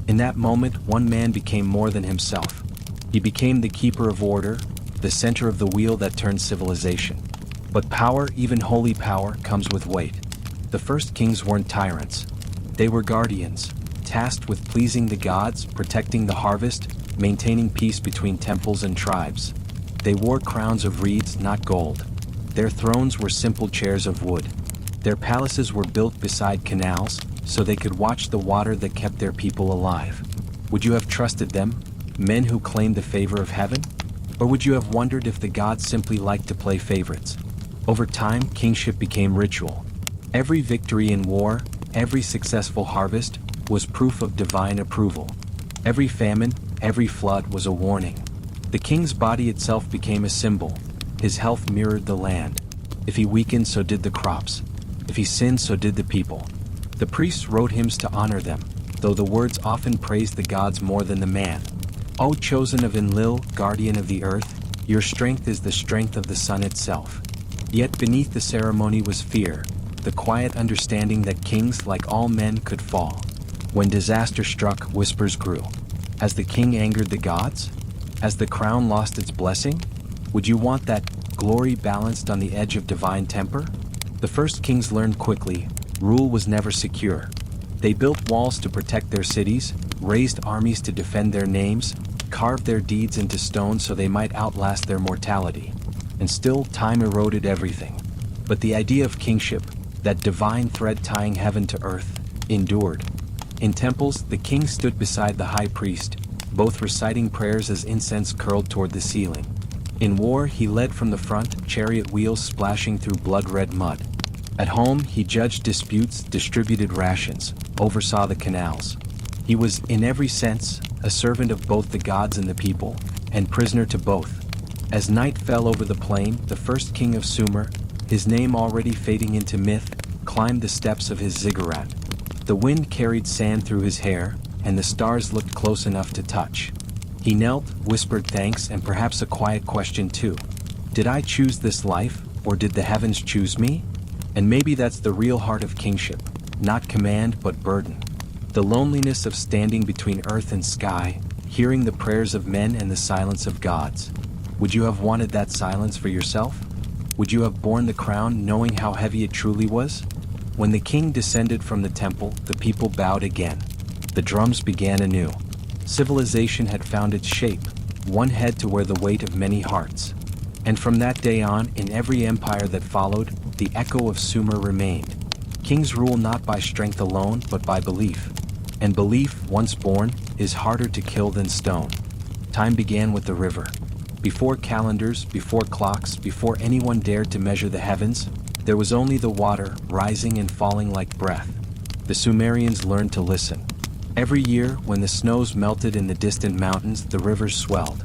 In that moment, one man became more than himself. He became the keeper of order, the center of the wheel that turned civilization. But power, even holy power, comes with weight. The first kings weren't tyrants. They were guardians, tasked with pleasing the gods, protecting the harvest, maintaining peace between temples and tribes. They wore crowns of reeds, not gold. Their thrones were simple chairs of wood. Their palaces were built beside canals, so they could watch the water that kept their people alive. Would you have trusted them, men who claimed the favor of heaven? Or would you have wondered if the gods simply liked to play favorites? Over time, kingship became ritual. Every victory in war, every successful harvest, was proof of divine approval. Every famine, every flood was a warning. The king's body itself became a symbol. His health mirrored the land. If he weakened, so did the crops. If he sinned, so did the people. The priests wrote hymns to honor them, though the words often praised the gods more than the man. O chosen of Enlil, guardian of the earth, your strength is the strength of the sun itself. Yet beneath the ceremony was fear, the quiet understanding that kings, like all men, could fall. When disaster struck, whispers grew. Has the king angered the gods? Has the crown lost its blessing? Would you want that glory balanced on the edge of divine temper? The first kings learned quickly, rule was never secure. They built walls to protect their cities, raised armies to defend their names, carved their deeds into stone so they might outlast their mortality. And still, time eroded everything. But the idea of kingship, that divine thread tying heaven to earth, endured. In temples, the king stood beside the high priest, both reciting prayers as incense curled toward the ceiling. In war, he led from the front, chariot wheels splashing through blood-red mud. At home, he judged disputes, distributed rations, oversaw the canals. He was, in every sense, a servant of both the gods and the people, and prisoner to both. As night fell over the plain, the first king of Sumer, his name already fading into myth, climbed the steps of his ziggurat. The wind carried sand through his hair, and the stars looked close enough to touch. He knelt, whispered thanks, and perhaps a quiet question too. Did I choose this life, or did the heavens choose me? And maybe that's the real heart of kingship, not command but burden. The loneliness of standing between earth and sky, hearing the prayers of men and the silence of gods. Would you have wanted that silence for yourself? Would you have borne the crown knowing how heavy it truly was? When the king descended from the temple, the people bowed again. The drums began anew. Civilization had found its shape, one head to wear the weight of many hearts. And from that day on, in every empire that followed, the echo of Sumer remained. Kings rule not by strength alone, but by belief. And belief, once born, is harder to kill than stone. Time began with the river. Before calendars, before clocks, before anyone dared to measure the heavens, there was only the water, rising and falling like breath. The Sumerians learned to listen. Every year, when the snows melted in the distant mountains, the rivers swelled.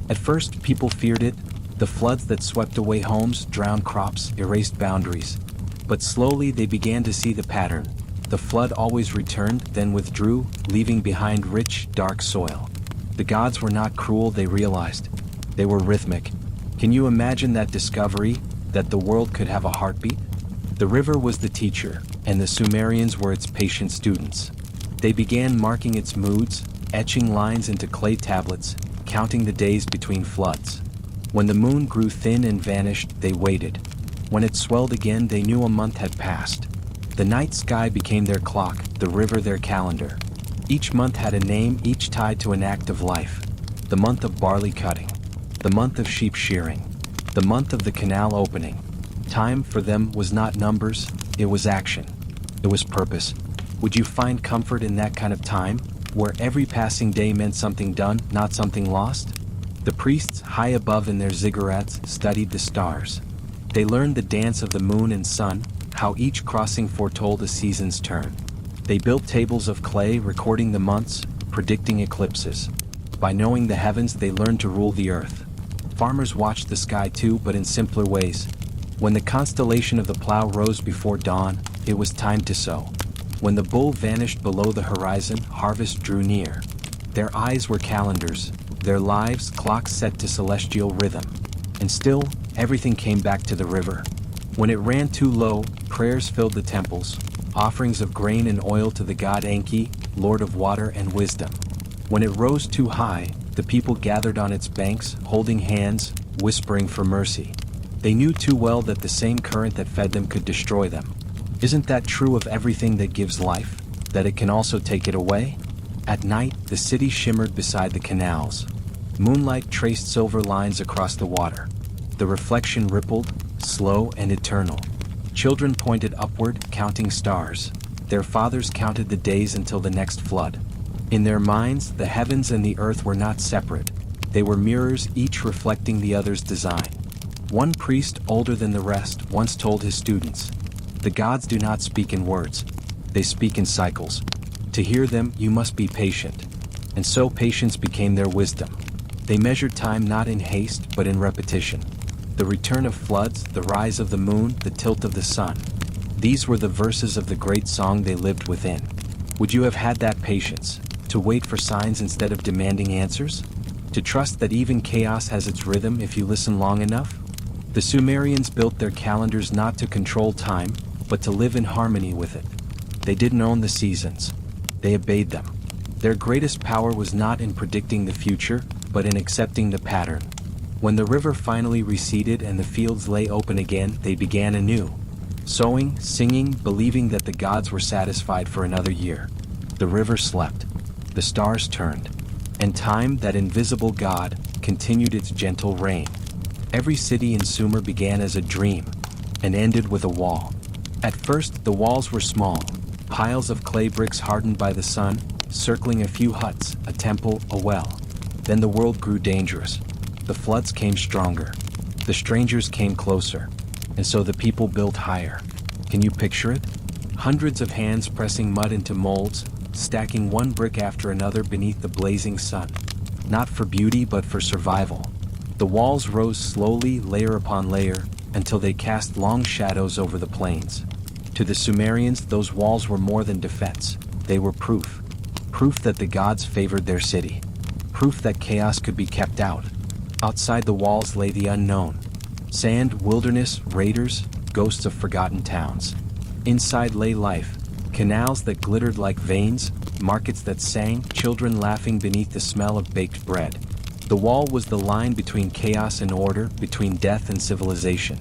At first, people feared it. The floods that swept away homes, drowned crops, erased boundaries. But slowly they began to see the pattern. The flood always returned, then withdrew, leaving behind rich, dark soil. The gods were not cruel, they realized. They were rhythmic. Can you imagine that discovery, that the world could have a heartbeat? The river was the teacher, and the Sumerians were its patient students. They began marking its moods, etching lines into clay tablets, counting the days between floods. When the moon grew thin and vanished, they waited. When it swelled again, they knew a month had passed. The night sky became their clock, the river their calendar. Each month had a name, each tied to an act of life. The month of barley cutting. The month of sheep shearing. The month of the canal opening. Time for them was not numbers, it was action. It was purpose. Would you find comfort in that kind of time, where every passing day meant something done, not something lost? The priests, high above in their ziggurats, studied the stars. They learned the dance of the moon and sun, how each crossing foretold a season's turn. They built tables of clay, recording the months, predicting eclipses. By knowing the heavens, they learned to rule the earth. Farmers watched the sky too, but in simpler ways. When the constellation of the plow rose before dawn, it was time to sow. When the bull vanished below the horizon, harvest drew near. Their eyes were calendars, their lives clocks set to celestial rhythm. And still, everything came back to the river. When it ran too low, prayers filled the temples, offerings of grain and oil to the god Enki, lord of water and wisdom. When it rose too high, the people gathered on its banks, holding hands, whispering for mercy. They knew too well that the same current that fed them could destroy them. Isn't that true of everything that gives life, that it can also take it away? At night, the city shimmered beside the canals. Moonlight traced silver lines across the water. The reflection rippled, slow and eternal. Children pointed upward, counting stars. Their fathers counted the days until the next flood. In their minds, the heavens and the earth were not separate. They were mirrors, each reflecting the other's design. One priest, older than the rest, once told his students, "The gods do not speak in words. They speak in cycles. To hear them, you must be patient." And so patience became their wisdom. They measured time not in haste, but in repetition. The return of floods, the rise of the moon, the tilt of the sun. These were the verses of the great song they lived within. Would you have had that patience, to wait for signs instead of demanding answers? To trust that even chaos has its rhythm if you listen long enough? The Sumerians built their calendars not to control time, but to live in harmony with it. They didn't own the seasons. They obeyed them. Their greatest power was not in predicting the future, but in accepting the pattern. When the river finally receded and the fields lay open again, they began anew. Sowing, singing, believing that the gods were satisfied for another year. The river slept. The stars turned. And time, that invisible god, continued its gentle reign. Every city in Sumer began as a dream, and ended with a wall. At first, the walls were small, piles of clay bricks hardened by the sun, circling a few huts, a temple, a well. Then the world grew dangerous. The floods came stronger. The strangers came closer. And so the people built higher. Can you picture it? Hundreds of hands pressing mud into molds, stacking one brick after another beneath the blazing sun. Not for beauty, but for survival. The walls rose slowly, layer upon layer, until they cast long shadows over the plains. To the Sumerians, those walls were more than defense. They were proof. Proof that the gods favored their city. Proof that chaos could be kept out. Outside the walls lay the unknown. Sand, wilderness, raiders, ghosts of forgotten towns. Inside lay life. Canals that glittered like veins, markets that sang, children laughing beneath the smell of baked bread. The wall was the line between chaos and order, between death and civilization.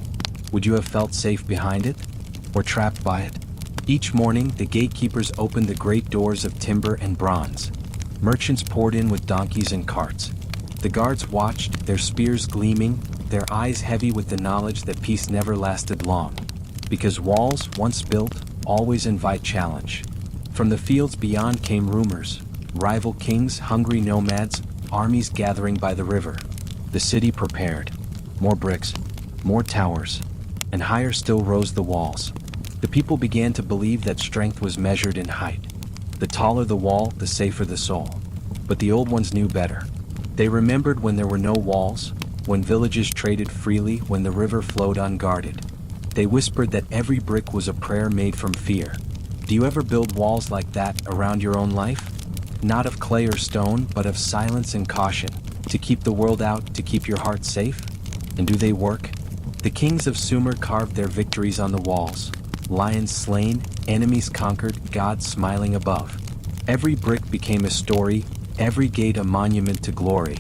Would you have felt safe behind it? Or trapped by it? Each morning, the gatekeepers opened the great doors of timber and bronze. Merchants poured in with donkeys and carts. The guards watched, their spears gleaming, their eyes heavy with the knowledge that peace never lasted long. Because walls, once built, always invite challenge. From the fields beyond came rumors. Rival kings, hungry nomads, armies gathering by the river. The city prepared. More bricks, more towers, and higher still rose the walls. The people began to believe that strength was measured in height. The taller the wall, the safer the soul. But the old ones knew better. They remembered when there were no walls, when villages traded freely, when the river flowed unguarded. They whispered that every brick was a prayer made from fear. Do you ever build walls like that around your own life? Not of clay or stone, but of silence and caution, to keep the world out, to keep your heart safe? And do they work? The kings of Sumer carved their victories on the walls. Lions slain, enemies conquered, gods smiling above. Every brick became a story, every gate a monument to glory.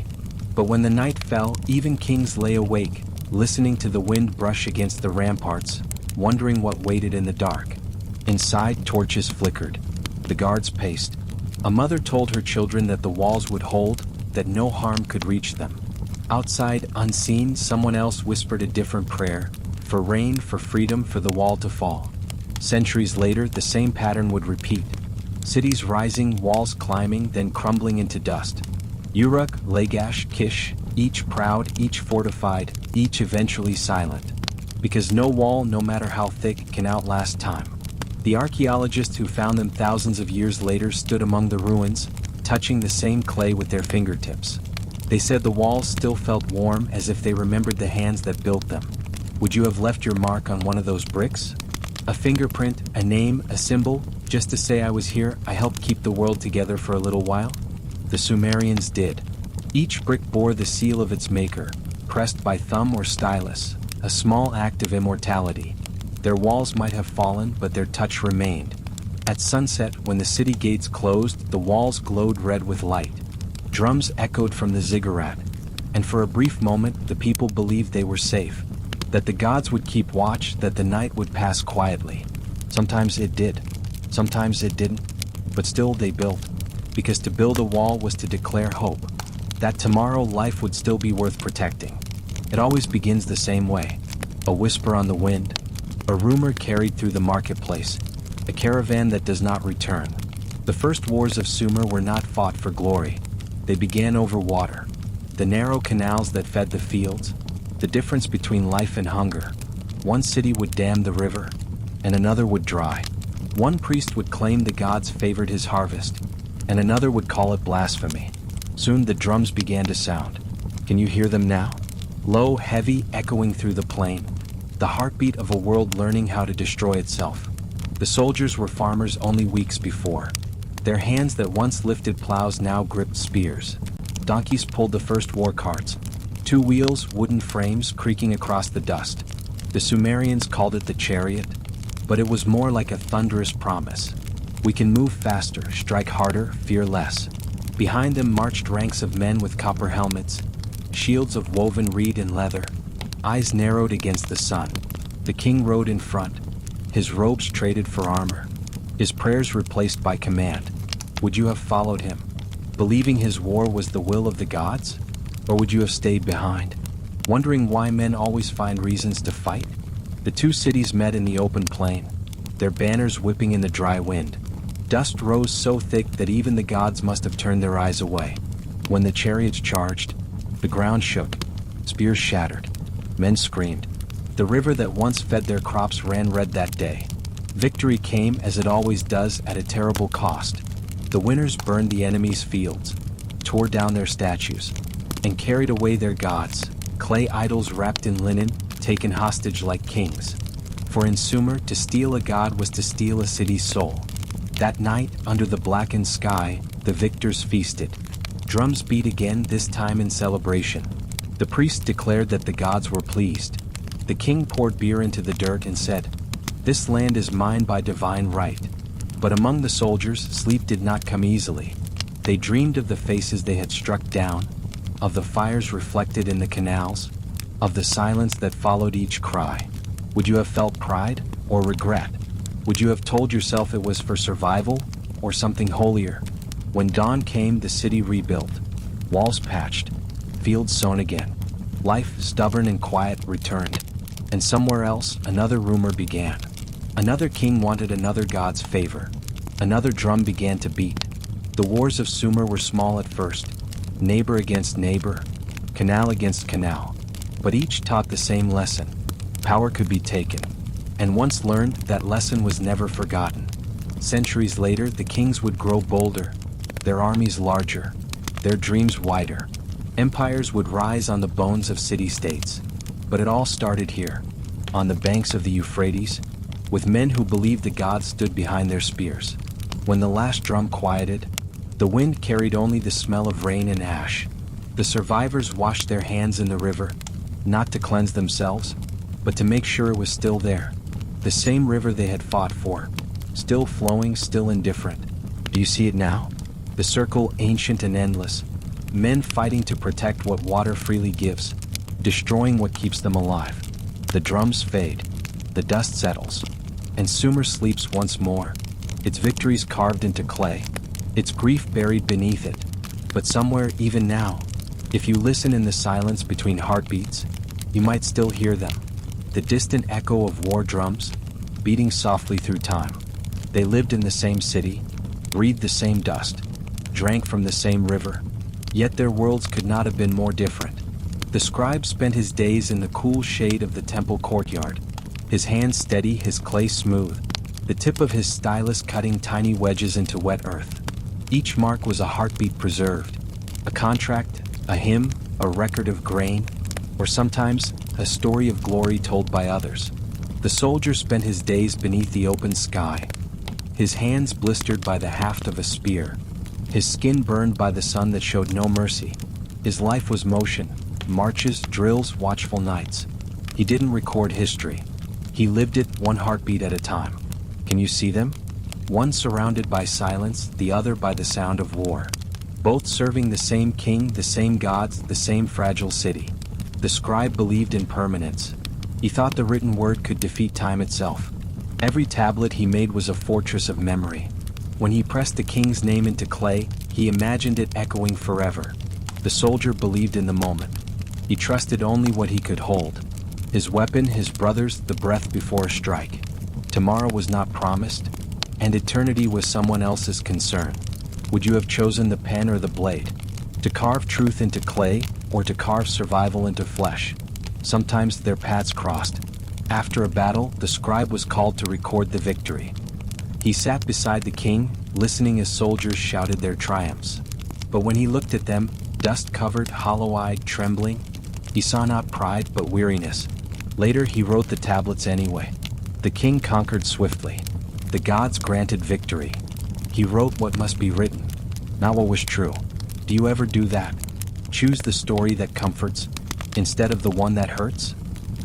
But when the night fell, even kings lay awake, listening to the wind brush against the ramparts, wondering what waited in the dark. Inside, torches flickered. The guards paced. A mother told her children that the walls would hold, that no harm could reach them. Outside, unseen, someone else whispered a different prayer, for rain, for freedom, for the wall to fall. Centuries later, the same pattern would repeat. Cities rising, walls climbing, then crumbling into dust. Uruk, Lagash, Kish, each proud, each fortified, each eventually silent. Because no wall, no matter how thick, can outlast time. The archaeologists who found them thousands of years later stood among the ruins, touching the same clay with their fingertips. They said the walls still felt warm, as if they remembered the hands that built them. Would you have left your mark on one of those bricks? A fingerprint, a name, a symbol, just to say I was here, I helped keep the world together for a little while? The Sumerians did. Each brick bore the seal of its maker, pressed by thumb or stylus, a small act of immortality. Their walls might have fallen, but their touch remained. At sunset, when the city gates closed, the walls glowed red with light. Drums echoed from the ziggurat, and for a brief moment, the people believed they were safe, that the gods would keep watch, that the night would pass quietly. Sometimes it did, sometimes it didn't, but still they built, because to build a wall was to declare hope, that tomorrow life would still be worth protecting. It always begins the same way. A whisper on the wind, a rumor carried through the marketplace, a caravan that does not return. The first wars of Sumer were not fought for glory. They began over water. The narrow canals that fed the fields, the difference between life and hunger. One city would dam the river, and another would dry. One priest would claim the gods favored his harvest, and another would call it blasphemy. Soon the drums began to sound. Can you hear them now? Low, heavy, echoing through the plain. The heartbeat of a world learning how to destroy itself. The soldiers were farmers only weeks before. Their hands that once lifted plows now gripped spears. Donkeys pulled the first war carts. 2 wheels, wooden frames creaking across the dust. The Sumerians called it the chariot, but it was more like a thunderous promise. We can move faster, strike harder, fear less. Behind them marched ranks of men with copper helmets, shields of woven reed and leather, eyes narrowed against the sun. The king rode in front, his robes traded for armor, his prayers replaced by command. Would you have followed him, believing his war was the will of the gods? Or would you have stayed behind, wondering why men always find reasons to fight? The 2 cities met in the open plain, their banners whipping in the dry wind. Dust rose so thick that even the gods must have turned their eyes away. When the chariots charged, the ground shook, spears shattered, men screamed. The river that once fed their crops ran red that day. Victory came as it always does at a terrible cost. The winners burned the enemy's fields, tore down their statues, and carried away their gods, clay idols wrapped in linen, taken hostage like kings. For in Sumer, to steal a god was to steal a city's soul. That night, under the blackened sky, the victors feasted. Drums beat again, this time in celebration. The priest declared that the gods were pleased. The king poured beer into the dirt and said, "This land is mine by divine right." But among the soldiers, sleep did not come easily. They dreamed of the faces they had struck down, of the fires reflected in the canals, of the silence that followed each cry. Would you have felt pride or regret? Would you have told yourself it was for survival or something holier? When dawn came, the city rebuilt, walls patched, fields sown again. Life, stubborn and quiet, returned. And somewhere else, another rumor began. Another king wanted another god's favor. Another drum began to beat. The wars of Sumer were small at first, neighbor against neighbor, canal against canal. But each taught the same lesson. Power could be taken. And once learned, that lesson was never forgotten. Centuries later, the kings would grow bolder, their armies larger, their dreams wider. Empires would rise on the bones of city-states. But it all started here, on the banks of the Euphrates, with men who believed the gods stood behind their spears. When the last drum quieted, the wind carried only the smell of rain and ash. The survivors washed their hands in the river, not to cleanse themselves, but to make sure it was still there. The same river they had fought for, still flowing, still indifferent. Do you see it now? The circle, ancient and endless. Men fighting to protect what water freely gives, destroying what keeps them alive. The drums fade, the dust settles, and Sumer sleeps once more, its victories carved into clay, its grief buried beneath it. But somewhere, even now, if you listen in the silence between heartbeats, you might still hear them. The distant echo of war drums, beating softly through time. They lived in the same city, breathed the same dust, drank from the same river, yet their worlds could not have been more different. The scribe spent his days in the cool shade of the temple courtyard, his hands steady, his clay smooth, the tip of his stylus cutting tiny wedges into wet earth. Each mark was a heartbeat preserved, a contract, a hymn, a record of grain, or sometimes a story of glory told by others. The soldier spent his days beneath the open sky, his hands blistered by the haft of a spear, his skin burned by the sun that showed no mercy. His life was motion, marches, drills, watchful nights. He didn't record history. He lived it, one heartbeat at a time. Can you see them? One surrounded by silence, the other by the sound of war. Both serving the same king, the same gods, the same fragile city. The scribe believed in permanence. He thought the written word could defeat time itself. Every tablet he made was a fortress of memory. When he pressed the king's name into clay, he imagined it echoing forever. The soldier believed in the moment. He trusted only what he could hold. His weapon, his brothers, the breath before a strike. Tomorrow was not promised, and eternity was someone else's concern. Would you have chosen the pen or the blade? To carve truth into clay, or to carve survival into flesh. Sometimes their paths crossed. After a battle, the scribe was called to record the victory. He sat beside the king, listening as soldiers shouted their triumphs. But when he looked at them, dust-covered, hollow-eyed, trembling, he saw not pride but weariness. Later he wrote the tablets anyway. The king conquered swiftly. The gods granted victory. He wrote what must be written, not what was true. Do you ever do that? Choose the story that comforts, instead of the one that hurts?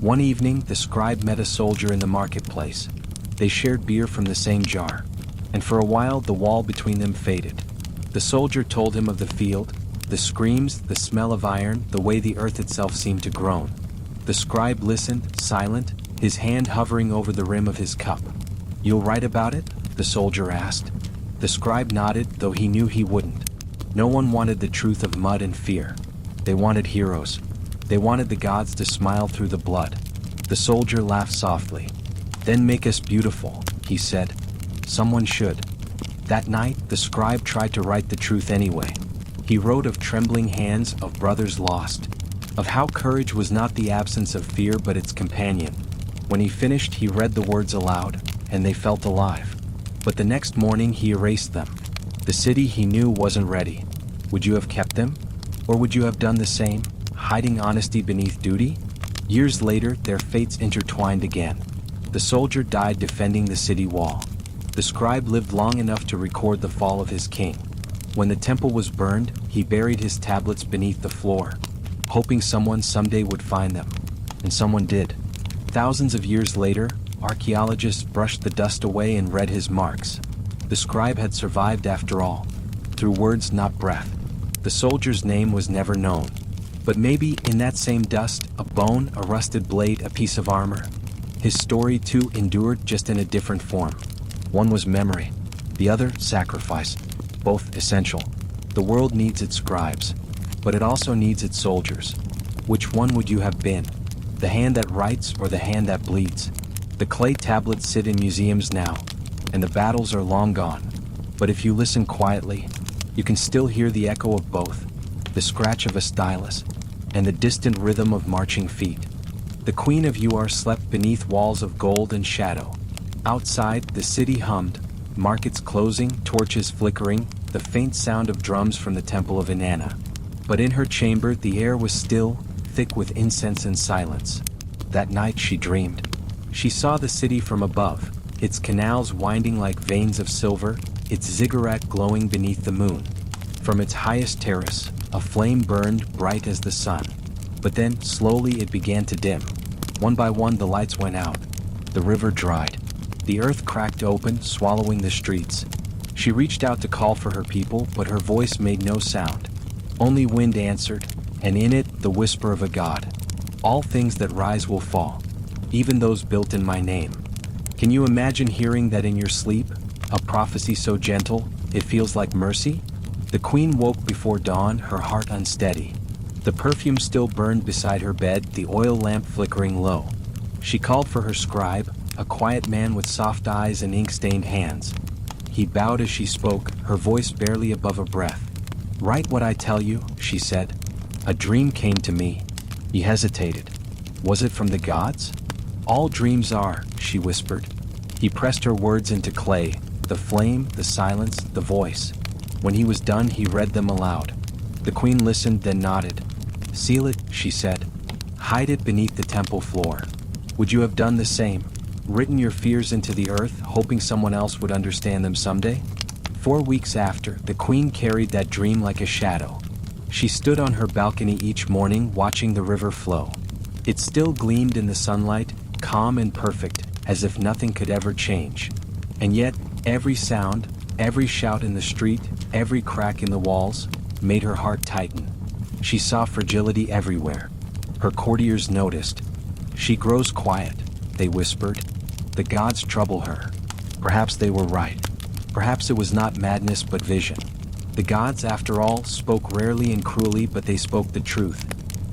One evening, the scribe met a soldier in the marketplace. They shared beer from the same jar, and for a while the wall between them faded. The soldier told him of the field, the screams, the smell of iron, the way the earth itself seemed to groan. The scribe listened, silent, his hand hovering over the rim of his cup. "You'll write about it?" the soldier asked. The scribe nodded, though he knew he wouldn't. No one wanted the truth of mud and fear. They wanted heroes. They wanted the gods to smile through the blood. The soldier laughed softly. "Then make us beautiful," he said. "Someone should." That night, the scribe tried to write the truth anyway. He wrote of trembling hands, of brothers lost, of how courage was not the absence of fear but its companion. When he finished, he read the words aloud, and they felt alive. But the next morning he erased them. The city he knew wasn't ready. Would you have kept them? Or would you have done the same, hiding honesty beneath duty? Years later, their fates intertwined again. The soldier died defending the city wall. The scribe lived long enough to record the fall of his king. When the temple was burned, he buried his tablets beneath the floor, hoping someone someday would find them. And someone did. Thousands of years later, archaeologists brushed the dust away and read his marks. The scribe had survived after all, through words not breath. The soldier's name was never known. But maybe in that same dust, a bone, a rusted blade, a piece of armor. His story too endured, just in a different form. One was memory, the other sacrifice, both essential. The world needs its scribes, but it also needs its soldiers. Which one would you have been? The hand that writes or the hand that bleeds? The clay tablets sit in museums now, and the battles are long gone. But if you listen quietly, you can still hear the echo of both, the scratch of a stylus, and the distant rhythm of marching feet. The Queen of Uar slept beneath walls of gold and shadow. Outside, the city hummed, markets closing, torches flickering, the faint sound of drums from the temple of Inanna. But in her chamber, the air was still, thick with incense and silence. That night she dreamed. She saw the city from above, its canals winding like veins of silver, its ziggurat glowing beneath the moon. From its highest terrace, a flame burned bright as the sun. But then, slowly it began to dim. One by one the lights went out. The river dried. The earth cracked open, swallowing the streets. She reached out to call for her people, but her voice made no sound. Only wind answered, and in it the whisper of a god. All things that rise will fall, even those built in my name. Can you imagine hearing that in your sleep? A prophecy so gentle, it feels like mercy? The queen woke before dawn, her heart unsteady. The perfume still burned beside her bed, the oil lamp flickering low. She called for her scribe, a quiet man with soft eyes and ink-stained hands. He bowed as she spoke, her voice barely above a breath. "Write what I tell you," she said. "A dream came to me." He hesitated. "Was it from the gods?" "All dreams are," she whispered. He pressed her words into clay, the flame, the silence, the voice. When he was done, he read them aloud. The queen listened, then nodded. "Seal it," she said. "Hide it beneath the temple floor." Would you have done the same? Written your fears into the earth, hoping someone else would understand them someday? 4 weeks after, the queen carried that dream like a shadow. She stood on her balcony each morning, watching the river flow. It still gleamed in the sunlight, calm and perfect, as if nothing could ever change. And yet, every sound, every shout in the street, every crack in the walls, made her heart tighten. She saw fragility everywhere. Her courtiers noticed. "She grows quiet," they whispered. "The gods trouble her." Perhaps they were right. Perhaps it was not madness but vision. The gods, after all, spoke rarely and cruelly, but they spoke the truth.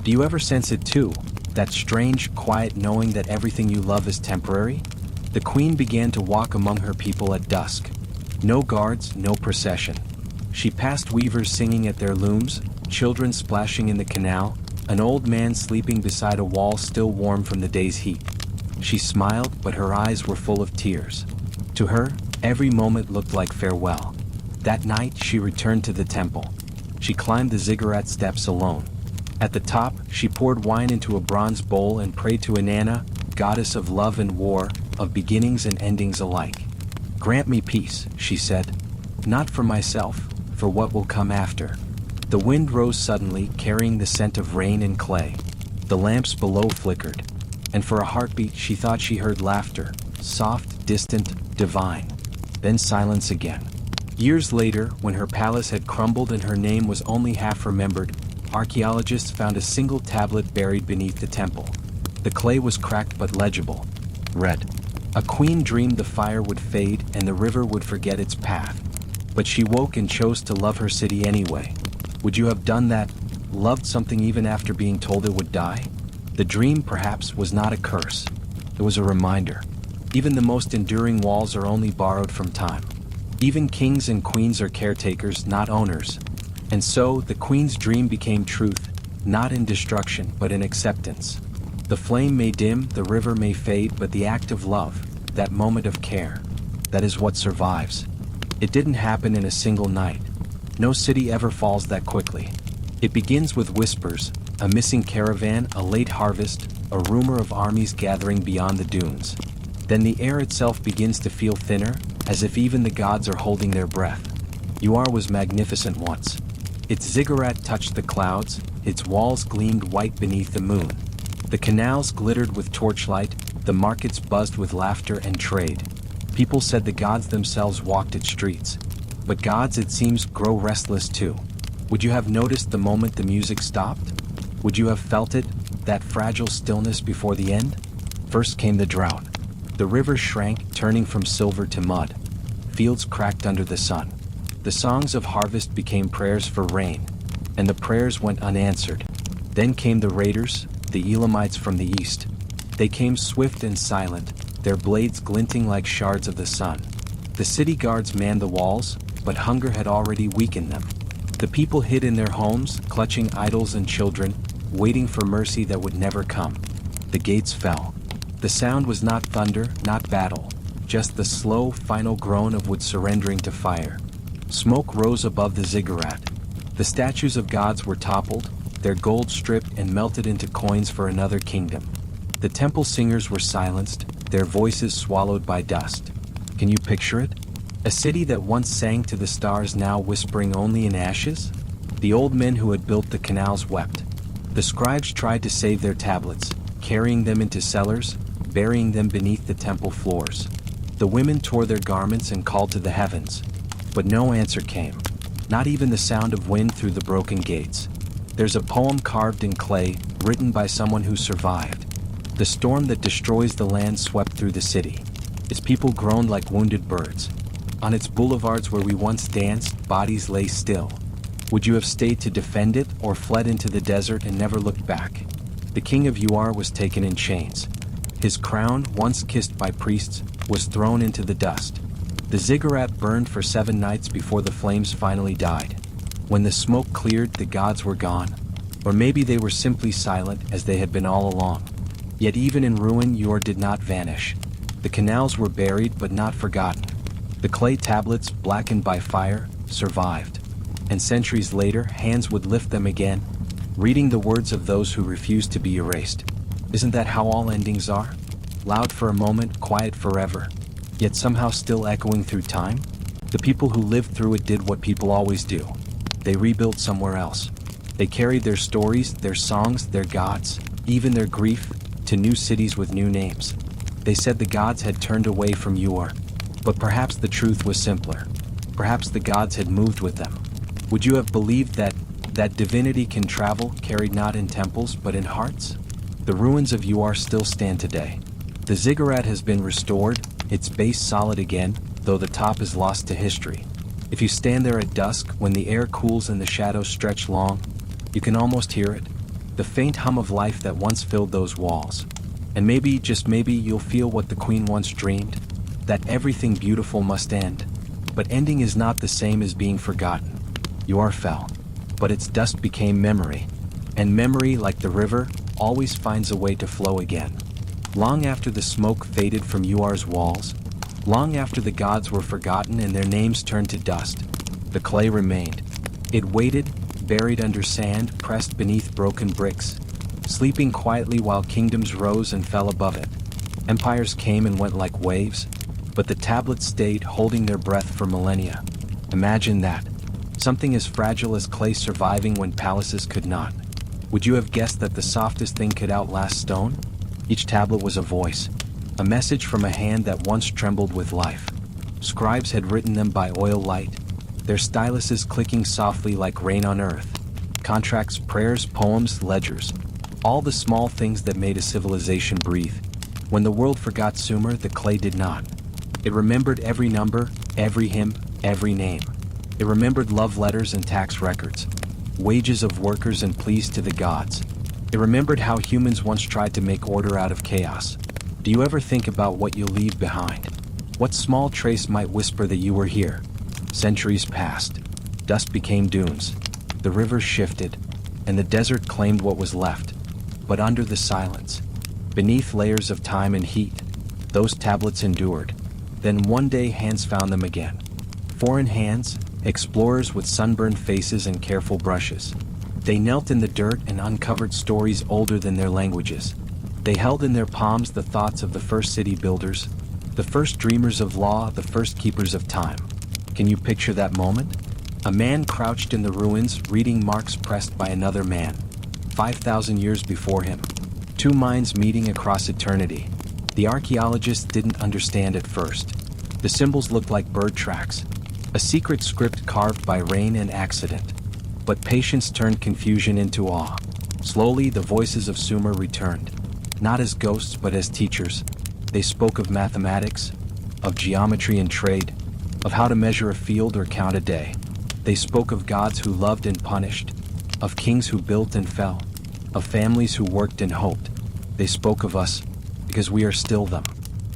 Do you ever sense it too? That strange, quiet knowing that everything you love is temporary? The queen began to walk among her people at dusk. No guards, no procession. She passed weavers singing at their looms, children splashing in the canal, an old man sleeping beside a wall still warm from the day's heat. She smiled, but her eyes were full of tears. To her, every moment looked like farewell. That night, she returned to the temple. She climbed the ziggurat steps alone. At the top, she poured wine into a bronze bowl and prayed to Inanna, goddess of love and war, of beginnings and endings alike. "Grant me peace," she said. "Not for myself, for what will come after." The wind rose suddenly, carrying the scent of rain and clay. The lamps below flickered, and for a heartbeat she thought she heard laughter, soft, distant, divine. Then silence again. Years later, when her palace had crumbled and her name was only half remembered, archaeologists found a single tablet buried beneath the temple. The clay was cracked but legible. Read. A queen dreamed the fire would fade and the river would forget its path. But she woke and chose to love her city anyway. Would you have done that? Loved something even after being told it would die? The dream, perhaps, was not a curse. It was a reminder. Even the most enduring walls are only borrowed from time. Even kings and queens are caretakers, not owners. And so, the queen's dream became truth, not in destruction, but in acceptance. The flame may dim, the river may fade, but the act of love, that moment of care, that is what survives. It didn't happen in a single night. No city ever falls that quickly. It begins with whispers, a missing caravan, a late harvest, a rumor of armies gathering beyond the dunes. Then the air itself begins to feel thinner, as if even the gods are holding their breath. Uar was magnificent once. Its ziggurat touched the clouds, its walls gleamed white beneath the moon. The canals glittered with torchlight, the markets buzzed with laughter and trade. People said the gods themselves walked its streets. But gods, it seems, grow restless too. Would you have noticed the moment the music stopped? Would you have felt it, that fragile stillness before the end? First came the drought. The river shrank, turning from silver to mud. Fields cracked under the sun. The songs of harvest became prayers for rain, and the prayers went unanswered. Then came the raiders, the Elamites from the east. They came swift and silent, their blades glinting like shards of the sun. The city guards manned the walls, but hunger had already weakened them. The people hid in their homes, clutching idols and children, waiting for mercy that would never come. The gates fell. The sound was not thunder, not battle, just the slow, final groan of wood surrendering to fire. Smoke rose above the ziggurat. The statues of gods were toppled, their gold stripped and melted into coins for another kingdom. The temple singers were silenced, their voices swallowed by dust. Can you picture it? A city that once sang to the stars now whispering only in ashes? The old men who had built the canals wept. The scribes tried to save their tablets, carrying them into cellars, burying them beneath the temple floors. The women tore their garments and called to the heavens. But no answer came, not even the sound of wind through the broken gates. There's a poem carved in clay, written by someone who survived. The storm that destroys the land swept through the city. Its people groaned like wounded birds. On its boulevards where we once danced, bodies lay still. Would you have stayed to defend it, or fled into the desert and never looked back? The king of Uar was taken in chains. His crown, once kissed by priests, was thrown into the dust. The ziggurat burned for 7 nights before the flames finally died. When the smoke cleared, the gods were gone. Or maybe they were simply silent, as they had been all along. Yet even in ruin, Uar did not vanish. The canals were buried, but not forgotten. The clay tablets, blackened by fire, survived. And centuries later, hands would lift them again, reading the words of those who refused to be erased. Isn't that how all endings are? Loud for a moment, quiet forever, yet somehow still echoing through time? The people who lived through it did what people always do. They rebuilt somewhere else. They carried their stories, their songs, their gods, even their grief, to new cities with new names. They said the gods had turned away from Uar, but perhaps the truth was simpler. Perhaps the gods had moved with them. Would you have believed that divinity can travel, carried not in temples but in hearts? The ruins of Uar still stand today. The ziggurat has been restored, its base solid again, though the top is lost to history. If you stand there at dusk, when the air cools and the shadows stretch long, you can almost hear it, the faint hum of life that once filled those walls. And maybe, just maybe, you'll feel what the queen once dreamed, that everything beautiful must end. But ending is not the same as being forgotten. Uar fell. but its dust became memory. And memory, like the river, always finds a way to flow again. Long after the smoke faded from Uar's walls, long after the gods were forgotten and their names turned to dust, the clay remained. It waited, buried under sand, pressed beneath broken bricks, sleeping quietly while kingdoms rose and fell above it. Empires came and went like waves, but the tablets stayed, holding their breath for millennia. Imagine that. Something as fragile as clay surviving when palaces could not. Would you have guessed that the softest thing could outlast stone? Each tablet was a voice, a message from a hand that once trembled with life. Scribes had written them by oil light, their styluses clicking softly like rain on earth. Contracts, prayers, poems, ledgers. All the small things that made a civilization breathe. When the world forgot Sumer, the clay did not. It remembered every number, every hymn, every name. It remembered love letters and tax records, wages of workers and pleas to the gods. It remembered how humans once tried to make order out of chaos. Do you ever think about what you'll leave behind? What small trace might whisper that you were here? Centuries passed. Dust became dunes. The rivers shifted, and the desert claimed what was left. But under the silence, beneath layers of time and heat, those tablets endured. Then one day hands found them again. Foreign hands, explorers with sunburned faces and careful brushes. They knelt in the dirt and uncovered stories older than their languages. They held in their palms the thoughts of the first city builders, the first dreamers of law, the first keepers of time. Can you picture that moment? A man crouched in the ruins, reading marks pressed by another man. 5,000 years before him. Two minds meeting across eternity. The archaeologists didn't understand at first. The symbols looked like bird tracks, a secret script carved by rain and accident. But patience turned confusion into awe. Slowly, the voices of Sumer returned. Not as ghosts, but as teachers. They spoke of mathematics, of geometry and trade, of how to measure a field or count a day. They spoke of gods who loved and punished, of kings who built and fell, of families who worked and hoped. They spoke of us, because we are still them.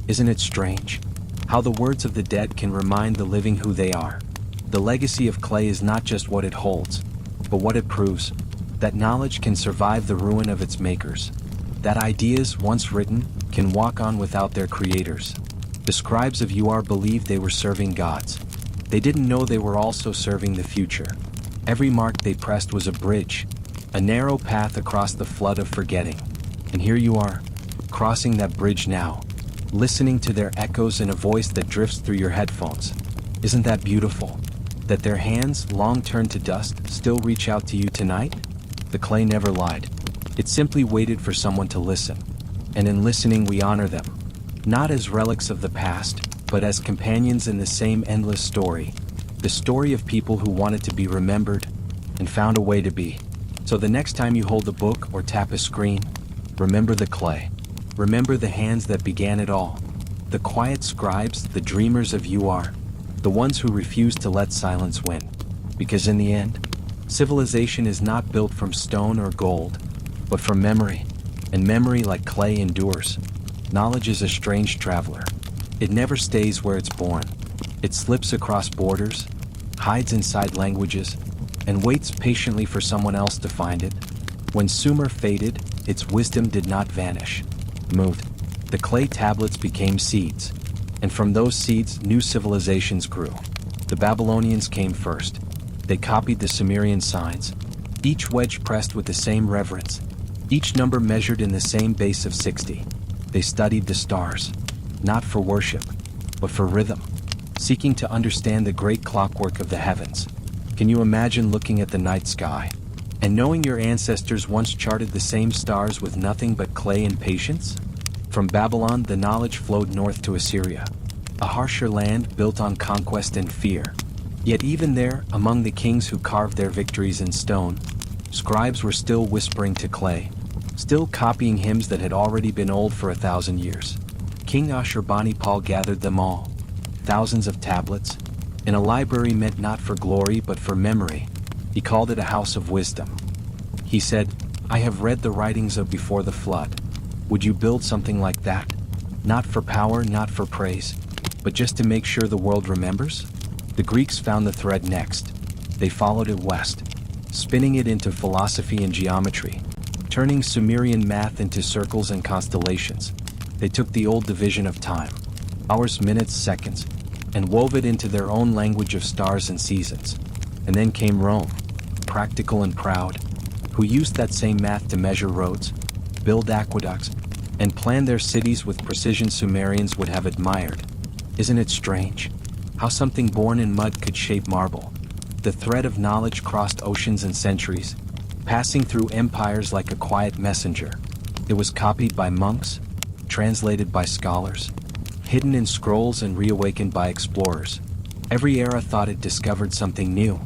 Isn't it strange? How the words of the dead can remind the living who they are. The legacy of clay is not just what it holds, but what it proves. That knowledge can survive the ruin of its makers. That ideas, once written, can walk on without their creators. The scribes of Uar believed they were serving gods. They didn't know they were also serving the future. Every mark they pressed was a bridge, a narrow path across the flood of forgetting. And here you are, crossing that bridge now, listening to their echoes in a voice that drifts through your headphones. Isn't that beautiful? That their hands, long turned to dust, still reach out to you tonight? The clay never lied. It simply waited for someone to listen. And in listening we honor them. Not as relics of the past, but as companions in the same endless story. The story of people who wanted to be remembered and found a way to be. So the next time you hold a book or tap a screen, remember the clay. Remember the hands that began it all. The quiet scribes, the dreamers of Uar. The ones who refused to let silence win. Because in the end, civilization is not built from stone or gold, but from memory. And memory, like clay, endures. Knowledge is a strange traveler. It never stays where it's born. It slips across borders, hides inside languages, and waits patiently for someone else to find it. When Sumer faded, its wisdom did not vanish. Moved. The clay tablets became seeds. And from those seeds, new civilizations grew. The Babylonians came first. They copied the Sumerian signs, each wedge pressed with the same reverence, each number measured in the same base of 60. They studied the stars, not for worship, but for rhythm, seeking to understand the great clockwork of the heavens. Can you imagine looking at the night sky and knowing your ancestors once charted the same stars with nothing but clay and patience? From Babylon, the knowledge flowed north to Assyria, a harsher land built on conquest and fear. Yet even there, among the kings who carved their victories in stone, scribes were still whispering to clay, still copying hymns that had already been old for 1,000 years. King Ashurbanipal gathered them all, thousands of tablets, in a library meant not for glory but for memory. He called it a house of wisdom. He said, "I have read the writings of before the flood. Would you build something like that? Not for power, not for praise, but just to make sure the world remembers?" The Greeks found the thread next. They followed it west. spinning it into philosophy and geometry, turning Sumerian math into circles and constellations. They took the old division of time, hours, minutes, seconds, and wove it into their own language of stars and seasons. And then came Rome, practical and proud, who used that same math to measure roads, build aqueducts, and plan their cities with precision Sumerians would have admired. Isn't it strange how something born in mud could shape marble? The thread of knowledge crossed oceans and centuries, passing through empires like a quiet messenger. It was copied by monks, translated by scholars, hidden in scrolls and reawakened by explorers. Every era thought it discovered something new,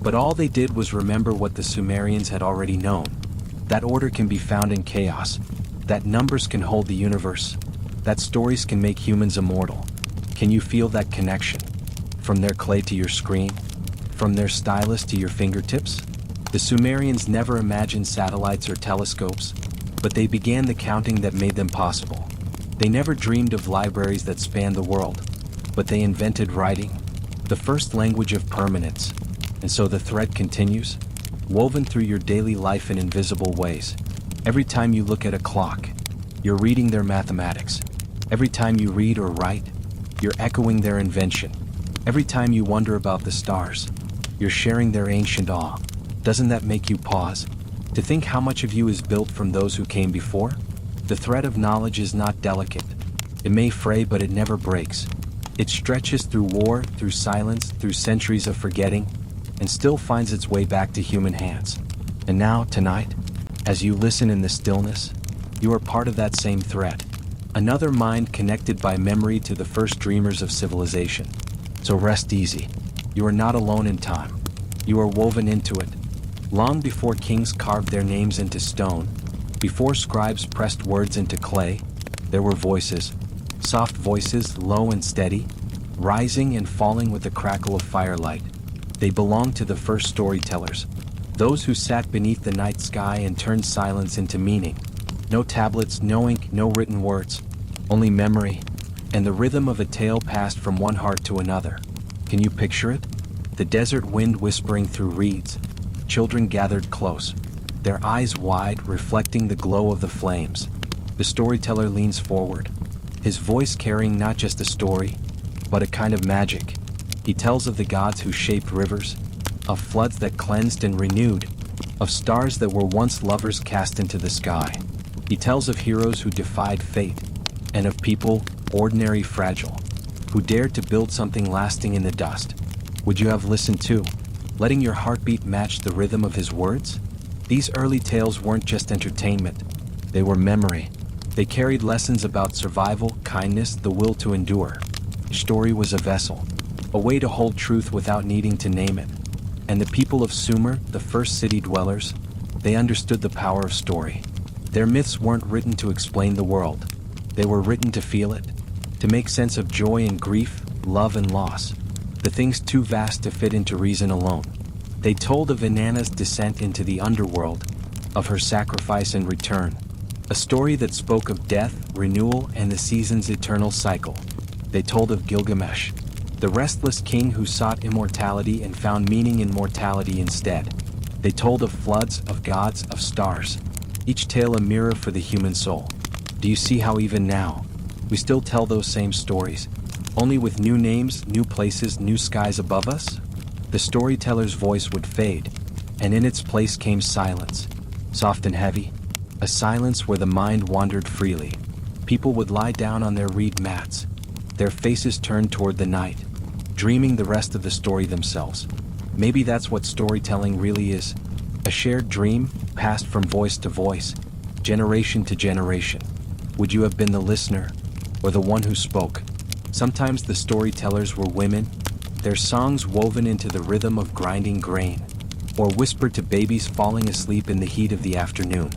but all they did was remember what the Sumerians had already known. That order can be found in chaos, that numbers can hold the universe, that stories can make humans immortal. Can you feel that connection? From their clay to your screen, from their stylus to your fingertips? The Sumerians never imagined satellites or telescopes, but they began the counting that made them possible. They never dreamed of libraries that spanned the world, but they invented writing, the first language of permanence. And so the thread continues, woven through your daily life in invisible ways. Every time you look at a clock, you're reading their mathematics. Every time you read or write, you're echoing their invention. Every time you wonder about the stars, you're sharing their ancient awe. Doesn't that make you pause? To think how much of you is built from those who came before? The thread of knowledge is not delicate. It may fray, but it never breaks. It stretches through war, through silence, through centuries of forgetting, and still finds its way back to human hands. And now, tonight, as you listen in the stillness, you are part of that same thread. Another mind connected by memory to the first dreamers of civilization. So rest easy. You are not alone in time. You are woven into it. Long before kings carved their names into stone, before scribes pressed words into clay, there were voices. Soft voices, low and steady, rising and falling with the crackle of firelight. They belonged to the first storytellers, those who sat beneath the night sky and turned silence into meaning. No tablets, no ink, no written words, only memory, and the rhythm of a tale passed from one heart to another. Can you picture it? The desert wind whispering through reeds, children gathered close, their eyes wide, reflecting the glow of the flames. The storyteller leans forward, his voice carrying not just a story, but a kind of magic. He tells of the gods who shaped rivers, of floods that cleansed and renewed, of stars that were once lovers cast into the sky. He tells of heroes who defied fate, and of people, ordinary, fragile, who dared to build something lasting in the dust. Would you have listened too, letting your heartbeat match the rhythm of his words? These early tales weren't just entertainment, they were memory. They carried lessons about survival, kindness, the will to endure. Each story was a vessel, a way to hold truth without needing to name it. And the people of Sumer, the first city dwellers, they understood the power of story. Their myths weren't written to explain the world. They were written to feel it, to make sense of joy and grief, love and loss, the things too vast to fit into reason alone. They told of Inanna's descent into the underworld, of her sacrifice and return, a story that spoke of death, renewal, and the season's eternal cycle. They told of Gilgamesh, the restless king who sought immortality and found meaning in mortality instead. They told of floods, of gods, of stars, each tale a mirror for the human soul. Do you see how even now, we still tell those same stories, only with new names, new places, new skies above us? The storyteller's voice would fade, and in its place came silence, soft and heavy, a silence where the mind wandered freely. People would lie down on their reed mats, their faces turned toward the night, dreaming the rest of the story themselves. Maybe that's what storytelling really is, a shared dream, passed from voice to voice, generation to generation. Would you have been the listener, or the one who spoke? Sometimes the storytellers were women, their songs woven into the rhythm of grinding grain, or whispered to babies falling asleep in the heat of the afternoon.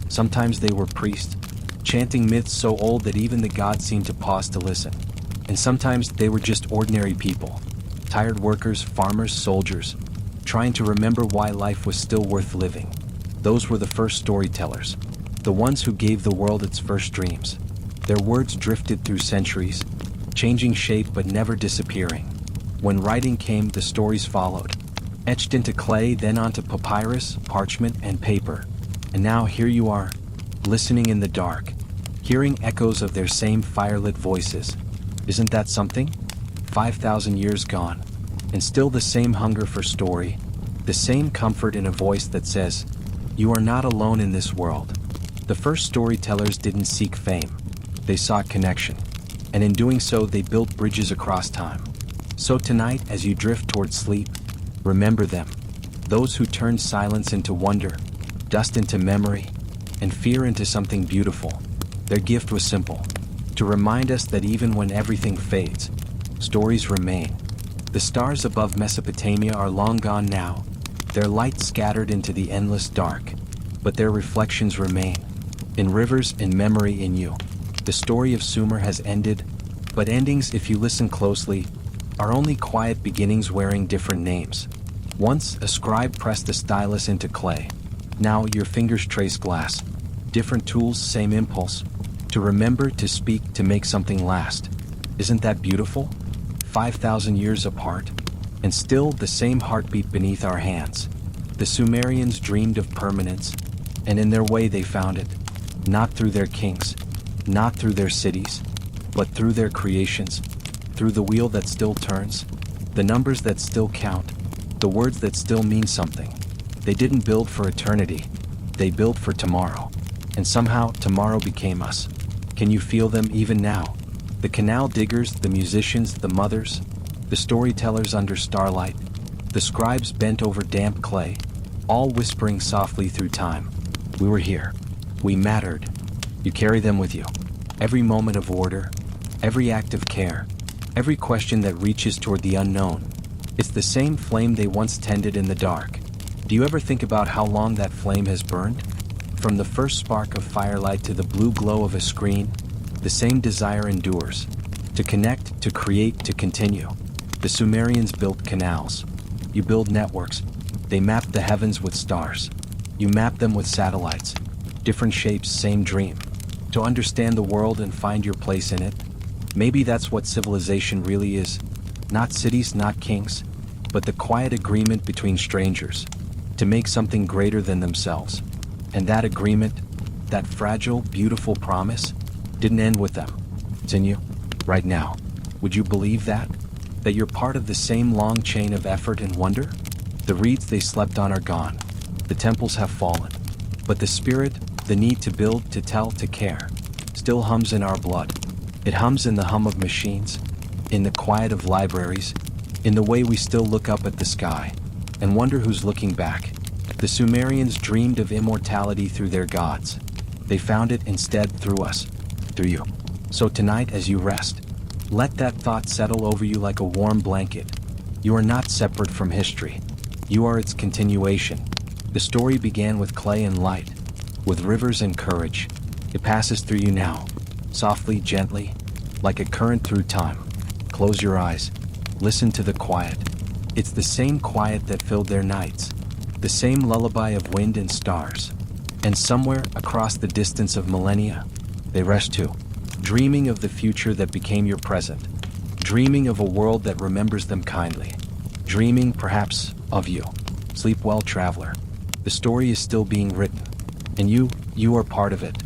Sometimes they were priests, chanting myths so old that even the gods seemed to pause to listen. And sometimes they were just ordinary people, tired workers, farmers, soldiers, trying to remember why life was still worth living. Those were the first storytellers, the ones who gave the world its first dreams. Their words drifted through centuries, changing shape but never disappearing. When writing came, the stories followed, etched into clay, then onto papyrus, parchment, and paper. And now here you are, listening in the dark, hearing echoes of their same firelit voices. Isn't that something? 5,000 years gone, and still the same hunger for story, the same comfort in a voice that says, "You are not alone in this world." The first storytellers didn't seek fame. They sought connection, and in doing so they built bridges across time. So tonight, as you drift towards sleep, remember them, those who turned silence into wonder, dust into memory, and fear into something beautiful. Their gift was simple, to remind us that even when everything fades, stories remain. The stars above Mesopotamia are long gone now, their light scattered into the endless dark, but their reflections remain. In rivers, in memory, in you. The story of Sumer has ended, but endings, if you listen closely, are only quiet beginnings wearing different names. Once, a scribe pressed a stylus into clay. Now, your fingers trace glass. Different tools, same impulse. To remember, to speak, to make something last. Isn't that beautiful? 5,000 years apart, and still the same heartbeat beneath our hands. The Sumerians dreamed of permanence, and in their way they found it. Not through their kings, not through their cities, but through their creations, through the wheel that still turns, the numbers that still count, the words that still mean something. They didn't build for eternity, they built for tomorrow. And somehow, tomorrow became us. Can you feel them even now? The canal diggers, the musicians, the mothers, the storytellers under starlight, the scribes bent over damp clay, all whispering softly through time. We were here. We mattered. You carry them with you. Every moment of order, every act of care, every question that reaches toward the unknown. It's the same flame they once tended in the dark. Do you ever think about how long that flame has burned? From the first spark of firelight to the blue glow of a screen, the same desire endures. To connect, to create, to continue. The Sumerians built canals. You build networks. They mapped the heavens with stars. You map them with satellites. Different shapes, same dream. To understand the world and find your place in it. Maybe that's what civilization really is. Not cities, not kings, but the quiet agreement between strangers to make something greater than themselves. And that agreement, that fragile, beautiful promise, didn't end with them. It's in you, right now. Would you believe that? That you're part of the same long chain of effort and wonder? The reeds they slept on are gone. The temples have fallen. But the spirit, the need to build, to tell, to care, still hums in our blood. It hums in the hum of machines, in the quiet of libraries, in the way we still look up at the sky and wonder who's looking back. The Sumerians dreamed of immortality through their gods. They found it instead through us, through you. So tonight, as you rest, let that thought settle over you like a warm blanket. You are not separate from history. You are its continuation. The story began with clay and light, with rivers and courage. It passes through you now, softly, gently, like a current through time. Close your eyes. Listen to the quiet. It's the same quiet that filled their nights, the same lullaby of wind and stars. And somewhere across the distance of millennia, they rest too, dreaming of the future that became your present, dreaming of a world that remembers them kindly, dreaming, perhaps, of you. Sleep well, traveler. The story is still being written, and you are part of it.